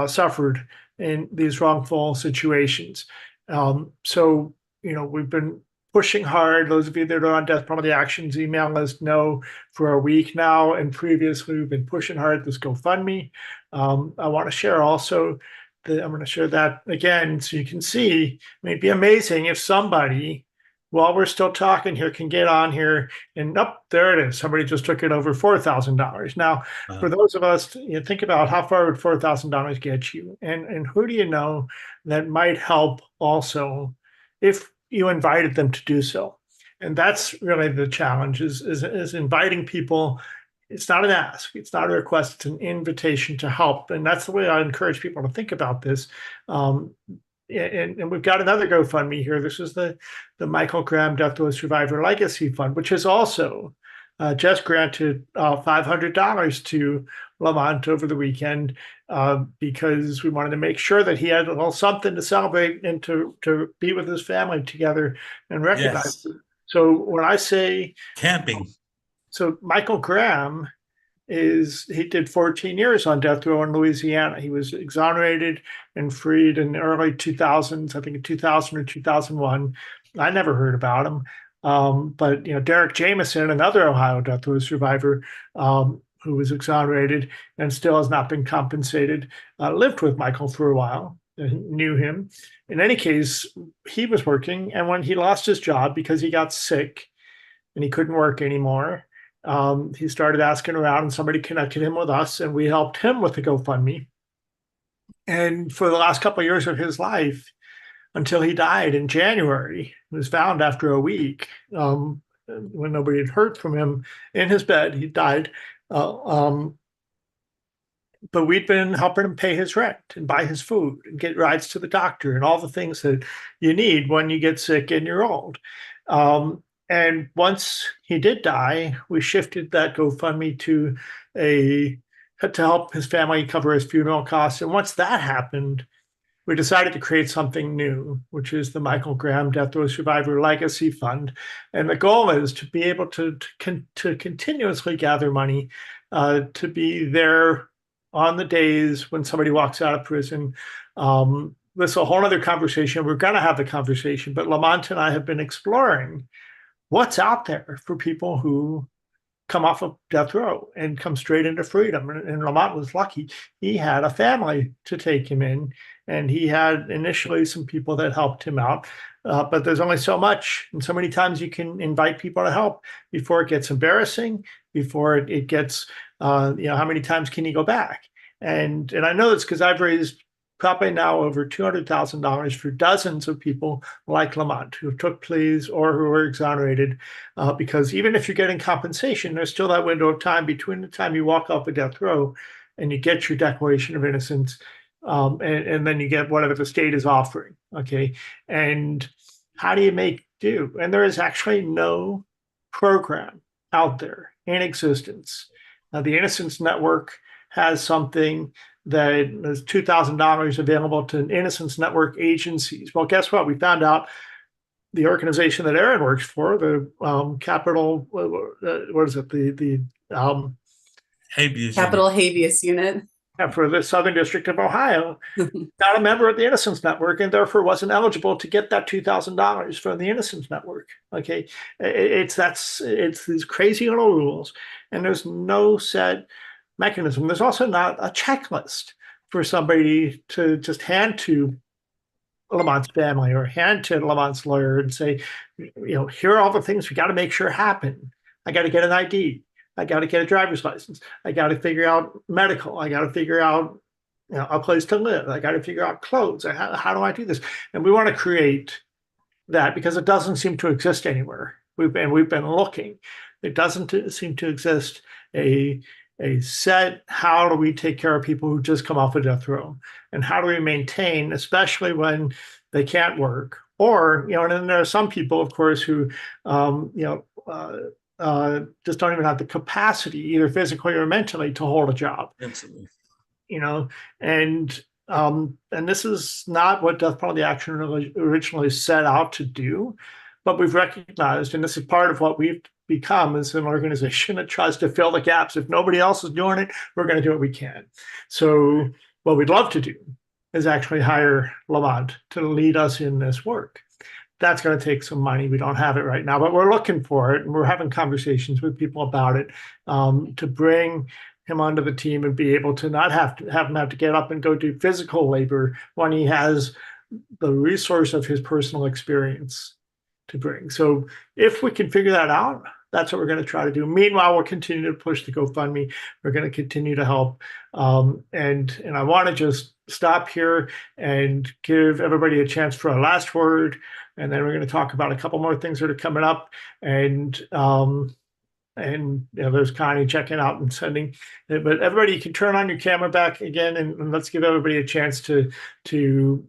suffered in these wrongful situations. So, we've been pushing hard. Those of you that are on Death Penalty Action's email list know for a week now, and previously we've been pushing hard this GoFundMe. I want to share also that I'm going to share that again so you can see. It'd be amazing if somebody, while we're still talking here, can get on here and there it is. Somebody just took it over $4,000. Now, for those of us, think about how far would $4,000 get you, and who do you know that might help also if you invited them to do so. And that's really the challenge is inviting people. It's not an ask, it's not a request, it's an invitation to help. And that's the way I encourage people to think about this. And we've got another GoFundMe here. This is the Michael Graham Death Row Survivor Legacy Fund, which has also just granted $500 to Lamont over the weekend because we wanted to make sure that he had a little something to celebrate and to be with his family together and recognize. Yes. So when I say camping, so Michael Graham he did 14 years on death row in Louisiana. He was exonerated and freed in the early 2000s, I think in 2000 or 2001. I never heard about him. But Derek Jameson, another Ohio death row survivor who was exonerated and still has not been compensated, lived with Michael for a while, knew him. In any case, he was working, and when he lost his job because he got sick and he couldn't work anymore, he started asking around, and somebody connected him with us, and we helped him with the GoFundMe. And for the last couple of years of his life, until he died in January, he was found after a week when nobody had heard from him in his bed. He died. But we'd been helping him pay his rent and buy his food and get rides to the doctor and all the things that you need when you get sick and you're old. And once he did die, we shifted that GoFundMe to help his family cover his funeral costs. And once that happened, we decided to create something new, which is the Michael Graham Death Row Survivor Legacy Fund. And the goal is to be able to continuously gather money to be there on the days when somebody walks out of prison. This is a whole other conversation. We're going to have the conversation, but Lamont and I have been exploring what's out there for people who come off of death row and come straight into freedom. And Lamont was lucky. He had a family to take him in, and he had initially some people that helped him out. But there's only so much and so many times you can invite people to help before it gets embarrassing, before it gets, how many times can you go back? And I know it's because I've raised probably now over $200,000 for dozens of people like Lamont who took pleas or who were exonerated, because even if you're getting compensation, there's still that window of time between the time you walk off a death row and you get your Declaration of Innocence, and then you get whatever the state is offering. Okay. And how do you make do? And there is actually no program out there in existence. The Innocence Network has something that is $2,000 available to Innocence Network agencies. Well, guess what? We found out the organization that Erin works for, the Capital, what is it? The Habeas Capital Unit. Habeas Unit. For the Southern District of Ohio, not a member of the Innocence Network, and therefore wasn't eligible to get that $2,000 from the Innocence Network. Okay, it's these crazy little rules, and there's no set mechanism. There's also not a checklist for somebody to just hand to Lamont's family or hand to Lamont's lawyer and say, here are all the things we got to make sure happen. I got to get an ID. I got to get a driver's license. I got to figure out medical. I got to figure out a place to live. I got to figure out clothes. How do I do this? And we want to create that because it doesn't seem to exist anywhere. We've been looking. It doesn't seem to exist a set, how do we take care of people who just come off a death row? And how do we maintain, especially when they can't work? Or, and then there are some people, of course, who, just don't even have the capacity, either physically or mentally, to hold a job. Absolutely. And this is not what Death Penalty Action originally set out to do, but we've recognized, and this is part of what we've become as an organization that tries to fill the gaps. If nobody else is doing it, we're going to do what we can. So what we'd love to do is actually hire Lamont to lead us in this work. That's going to take some money. We don't have it right now, but we're looking for it, and we're having conversations with people about it, to bring him onto the team and be able to not have to get up and go do physical labor when he has the resource of his personal experience to bring. So if we can figure that out, that's what we're going to try to do. Meanwhile, we'll continue to push the GoFundMe. We're going to continue to help. And I want to just stop here and give everybody a chance for a last word. And then we're going to talk about a couple more things that are coming up. And there's Connie checking out and sending. But everybody, you can turn on your camera back again, and let's give everybody a chance to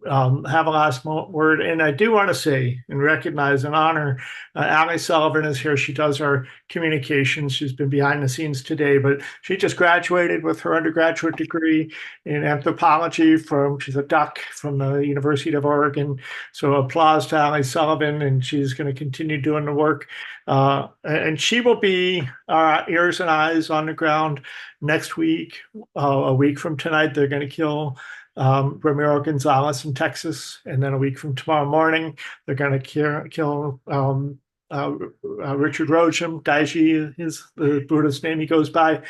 have a last word. And I do want to say and recognize and honor Allie Sullivan is here. She does our communications. She's been behind the scenes today, but she just graduated with her undergraduate degree in anthropology she's a duck from the University of Oregon. So applause to Allie Sullivan, and she's going to continue doing the work. And she will be our ears and eyes on the ground next week. A week from tonight, they're going to kill Ramiro Gonzalez in Texas. And then a week from tomorrow morning, they're going to kill Richard Rojam, Daiji is the Buddhist name he goes by,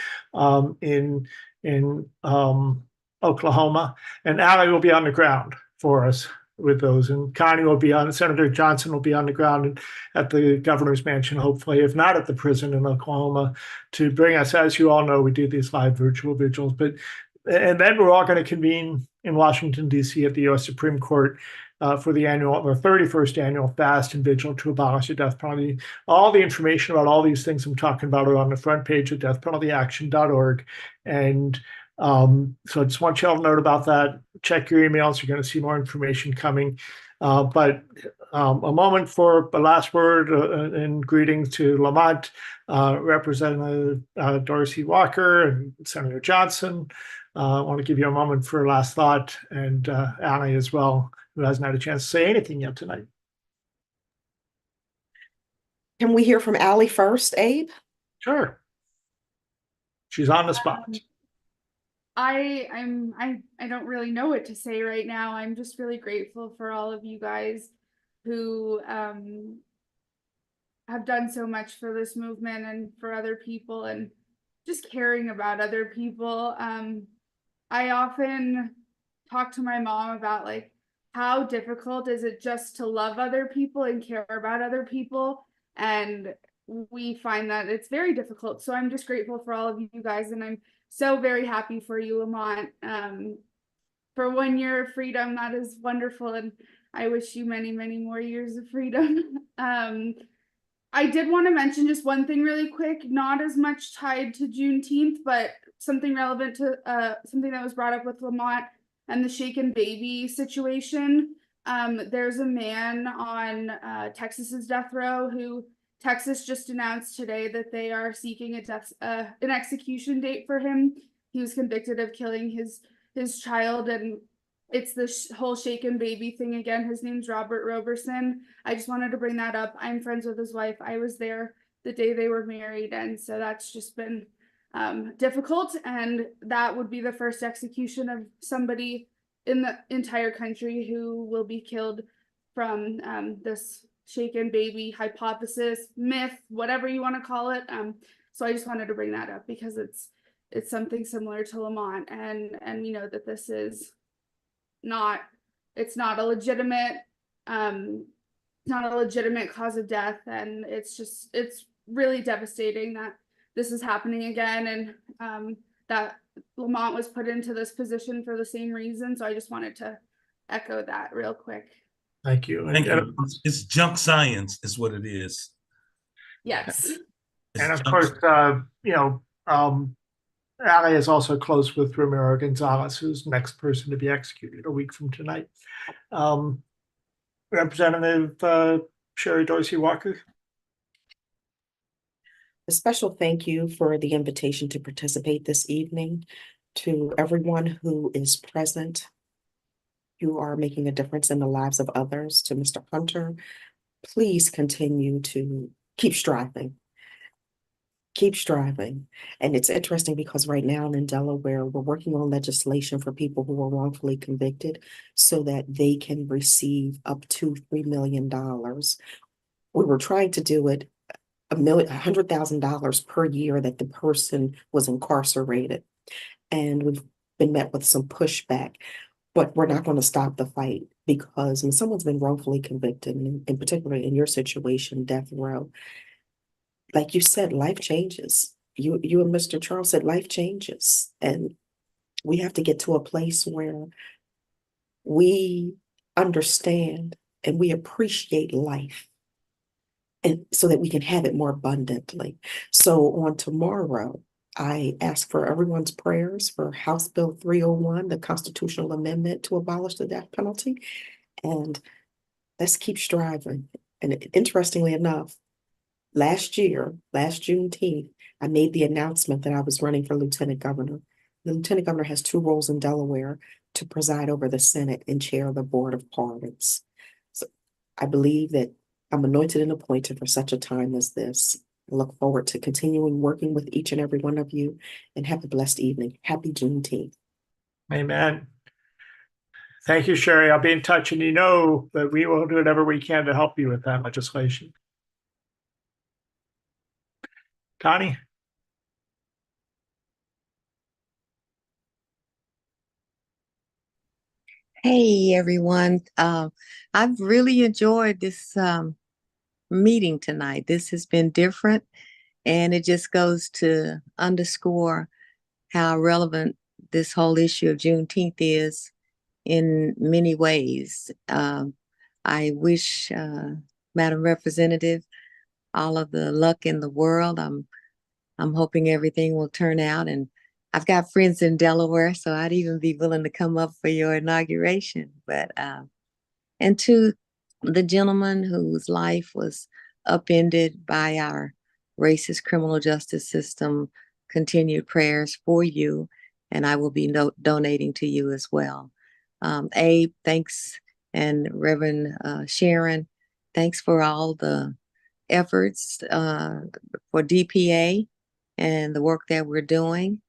in Oklahoma. And Allie will be on the ground for us with those, and Connie will be on, Senator Johnson will be on the ground at the governor's mansion, hopefully, if not at the prison in Oklahoma, to bring us, as you all know, we do these live virtual vigils, and then we're all going to convene in Washington, D.C. at the U.S. Supreme Court for the 31st annual fast and vigil to abolish the death penalty. All the information about all these things I'm talking about are on the front page of deathpenaltyaction.org. And so I just want you all to note about that. Check your emails. You're going to see more information coming. But a moment for the last word and greetings to Lamont, Representative Dorsey Walker and Senator Johnson. I want to give you a moment for a last thought, and Annie as well, who hasn't had a chance to say anything yet tonight. Can we hear from Allie first, Abe? Sure. She's on the spot. I don't really know what to say right now. I'm just really grateful for all of you guys who have done so much for this movement and for other people and just caring about other people. I often talk to my mom about like how difficult is it just to love other people and care about other people, and we find that it's very difficult. So I'm just grateful for all of you guys, and I'm so very happy for you, Lamont. For 1 year of freedom, that is wonderful, and I wish you many, many more years of freedom. I did want to mention just one thing really quick, not as much tied to Juneteenth, but something relevant to something that was brought up with Lamont and the shaken baby situation. There's a man on Texas's death row who Texas just announced today that they are seeking an execution date for him. He was convicted of killing his child, and it's the whole shaken baby thing again. His name's Robert Roberson. I just wanted to bring that up. I'm friends with his wife. I was there the day they were married, and so that's just been difficult, and that would be the first execution of somebody in the entire country who will be killed from this shaken baby hypothesis, myth, whatever you want to call it. So I just wanted to bring that up because it's something similar to Lamont, and we know that this is not a legitimate cause of death, and it's really devastating that this is happening again, and that Lamont was put into this position for the same reason. So I just wanted to echo that real quick. Thank you. Thank you. It's junk science is what it is. Yes. And of course, Allie is also close with Romero Gonzalez, who's the next person to be executed a week from tonight. Representative Sherry Dorsey Walker. A special thank you for the invitation to participate this evening. To everyone who is present, you are making a difference in the lives of others. To Mr. Hunter, please continue to keep striving. Keep striving. And it's interesting because right now in Delaware, we're working on legislation for people who were wrongfully convicted so that they can receive up to $3 million. We were trying to do it $100,000 per year that the person was incarcerated. And we've been met with some pushback, but we're not going to stop the fight because when someone's been wrongfully convicted, and particularly in your situation, death row, like you said, life changes. You and Mr. Charles said life changes. And we have to get to a place where we understand and we appreciate life, and so that we can have it more abundantly. So on tomorrow, I ask for everyone's prayers for House Bill 301, the constitutional amendment to abolish the death penalty. And let's keep striving. And interestingly enough, last Juneteenth, I made the announcement that I was running for lieutenant governor. The lieutenant governor has 2 roles in Delaware: to preside over the Senate and chair the Board of Pardons. So I believe that I'm anointed and appointed for such a time as this. I look forward to continuing working with each and every one of you, and have a blessed evening. Happy Juneteenth. Amen. Thank you, Sherry. I'll be in touch, and you know that we will do whatever we can to help you with that legislation. Connie? Hey, everyone. I've really enjoyed this meeting tonight. This has been different, and it just goes to underscore how relevant this whole issue of Juneteenth is in many ways. I wish Madam Representative all of the luck in the world. I'm hoping everything will turn out, and I've got friends in Delaware, so I'd even be willing to come up for your inauguration. But and to the gentleman whose life was upended by our racist criminal justice system, continued prayers for you, and I will be donating to you as well. Abe, thanks, and Reverend Sharon, thanks for all the efforts for DPA and the work that we're doing.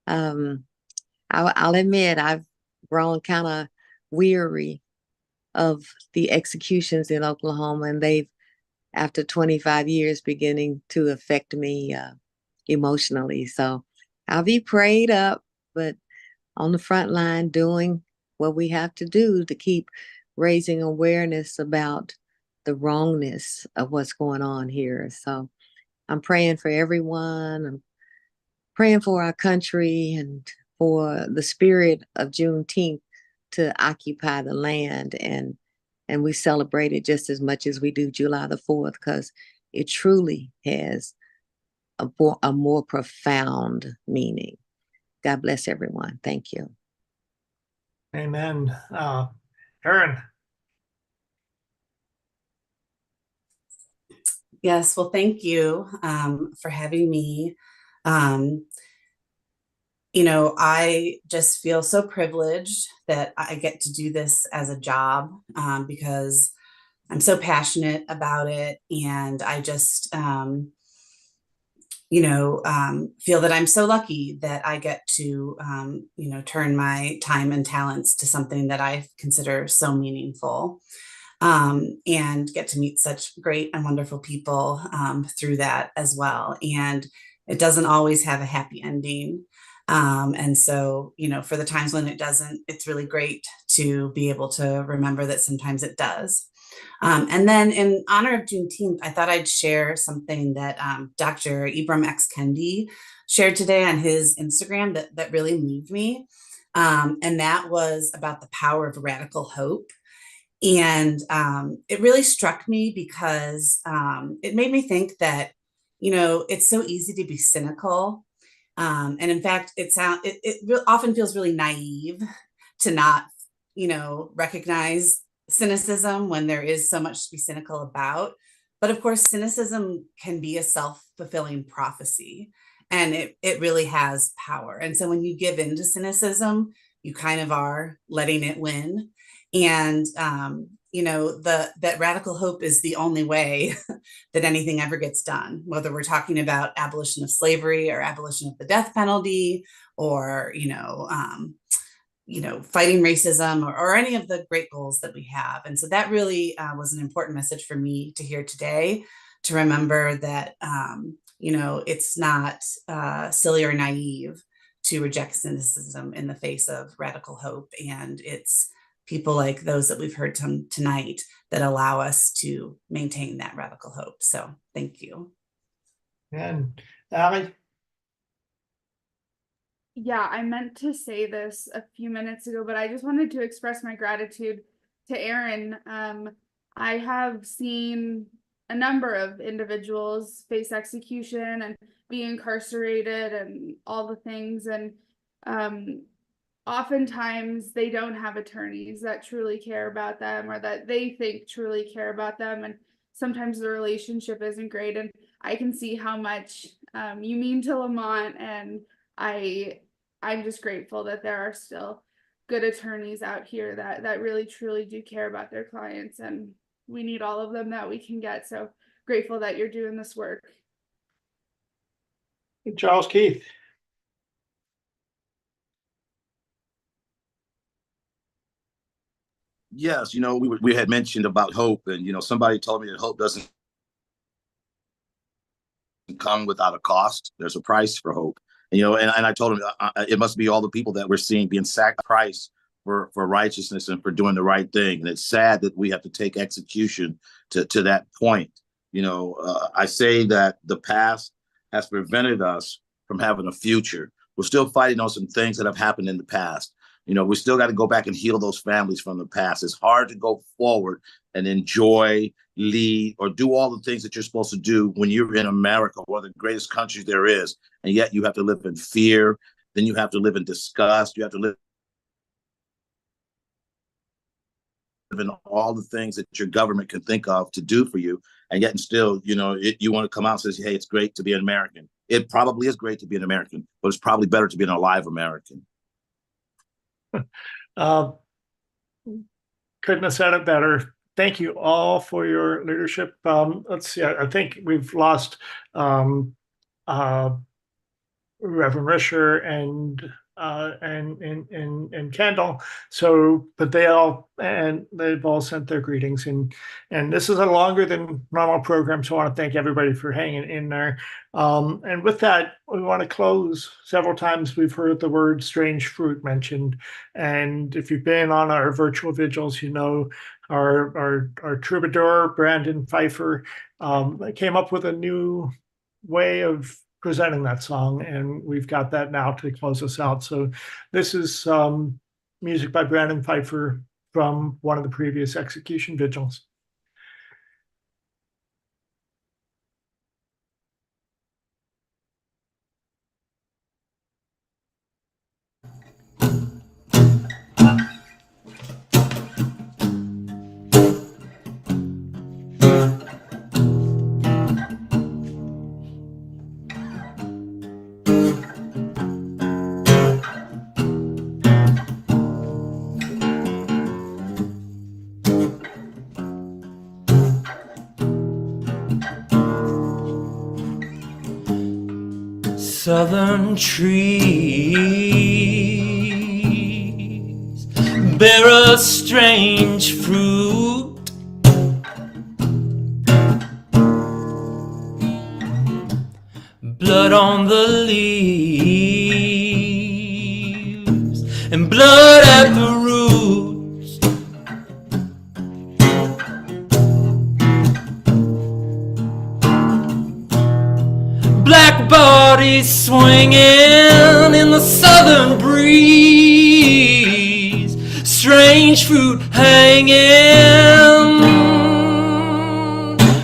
I'll admit I've grown kind of weary of the executions in Oklahoma, and they've, after 25 years, beginning to affect me emotionally. So I'll be prayed up, but on the front line doing what we have to do to keep raising awareness about the wrongness of what's going on here. So I'm praying for everyone. I'm praying for our country and for the spirit of Juneteenth to occupy the land, and we celebrate it just as much as we do July the 4th, because it truly has a more profound meaning. God bless everyone. Thank you. Amen. Erin. Yes, well, thank you for having me. I just feel so privileged that I get to do this as a job because I'm so passionate about it. And I just, feel that I'm so lucky that I get to, turn my time and talents to something that I consider so meaningful. And get to meet such great and wonderful people through that as well. And it doesn't always have a happy ending. And so, for the times when it doesn't, it's really great to be able to remember that sometimes it does. And then in honor of Juneteenth, I thought I'd share something that Dr. Ibram X. Kendi shared today on his Instagram that really moved me. And that was about the power of radical hope. And it really struck me because it made me think that, it's so easy to be cynical. And in fact, it often feels really naive to not, recognize cynicism when there is so much to be cynical about. But of course, cynicism can be a self-fulfilling prophecy, and it really has power. And so when you give in to cynicism, you kind of are letting it win. And, that radical hope is the only way that anything ever gets done, whether we're talking about abolition of slavery or abolition of the death penalty, or, fighting racism, or any of the great goals that we have. And so that really was an important message for me to hear today, to remember that, it's not silly or naive to reject cynicism in the face of radical hope. And it's people like those that we've heard tonight that allow us to maintain that radical hope. So thank you. And Allie. Yeah, I meant to say this a few minutes ago, but I just wanted to express my gratitude to Erin. I have seen a number of individuals face execution and be incarcerated and all the things. And oftentimes they don't have attorneys that truly care about them, or that they think truly care about them. And sometimes the relationship isn't great. And I can see how much you mean to Lamont, and I'm just grateful that there are still good attorneys out here that really truly do care about their clients, and we need all of them that we can get. So grateful that you're doing this work. Charles Keith. Yes, we had mentioned about hope, and somebody told me that hope doesn't come without a cost. There's a price for hope. And I told him it must be all the people that we're seeing being sacrificed for righteousness and for doing the right thing. And it's sad that we have to take execution to that point. I say that the past has prevented us from having a future. We're still fighting on some things that have happened in the past. We still got to go back and heal those families from the past. It's hard to go forward and enjoy, lead, or do all the things that you're supposed to do when you're in America, one of the greatest countries there is. And yet you have to live in fear. Then you have to live in disgust. You have to live given all the things that your government can think of to do for you, and yet and still, you know, you want to come out and say, hey, it's great to be an American. It probably is great to be an American, but it's probably better to be an alive American. Couldn't have said it better. Thank you all for your leadership. Let's see, I think we've lost Reverend Risher and Kendall. So, but they've all sent their greetings, and this is a longer than normal program. So I want to thank everybody for hanging in there. And with that, we want to close. Several times we've heard the word strange fruit mentioned. And if you've been on our virtual vigils, you know, our troubadour, Brandon Pfeiffer, came up with a new way of presenting that song, and we've got that now to close us out. So this is music by Brandon Pfeiffer from one of the previous execution vigils. Southern trees bear a strange fruit. Blood on the leaves and blood at the roots. Black bodies swinging in the southern breeze, strange fruit hanging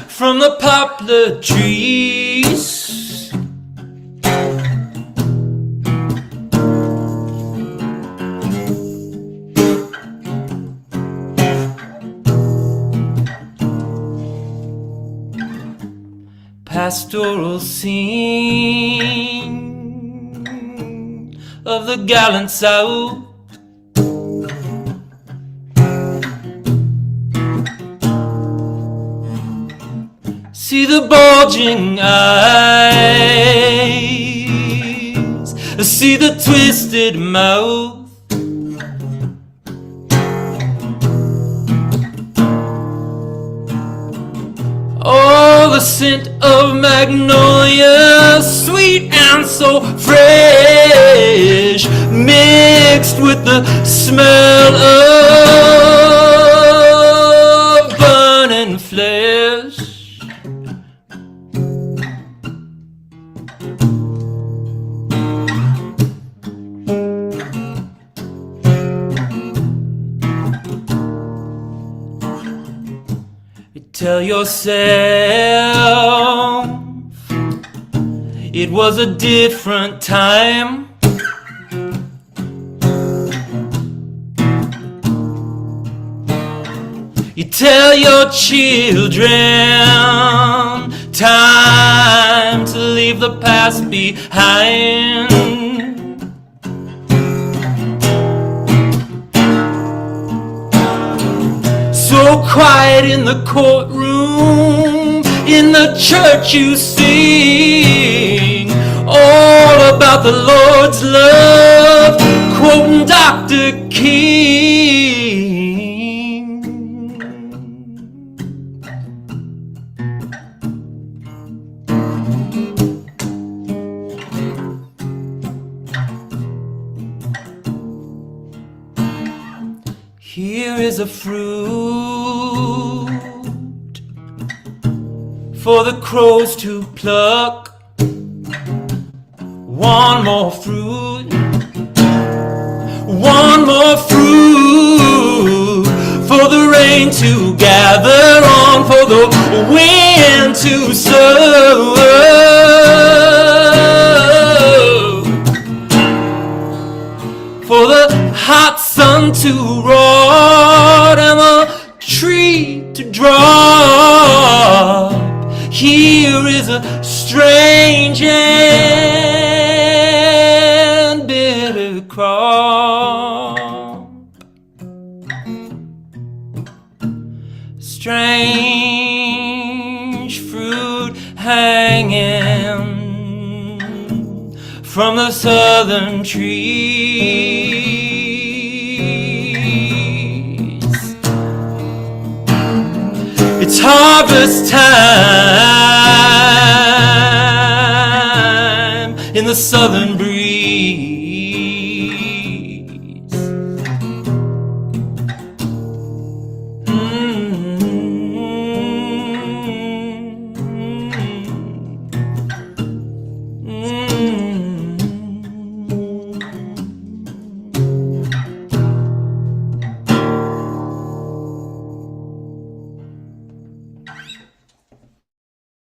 from the poplar trees. Pastoral scene of the gallant South. See the bulging eyes, see the twisted mouth. Oh, the scent of magnolia, sweet and so fresh, mixed with the smell of burning flesh. Tell yourself it was a different time. You tell your children time to leave the past behind. So quiet in the courtroom, in the church you sing all about the Lord's love, quoting Dr. King. Here is a fruit for the crows to pluck. One more fruit, one more fruit for the rain to gather on, for the wind to sow, for the hot sun to roar and the Here is a strange and bitter crop, strange fruit hanging from the southern trees. It's harvest time in the southern breeze.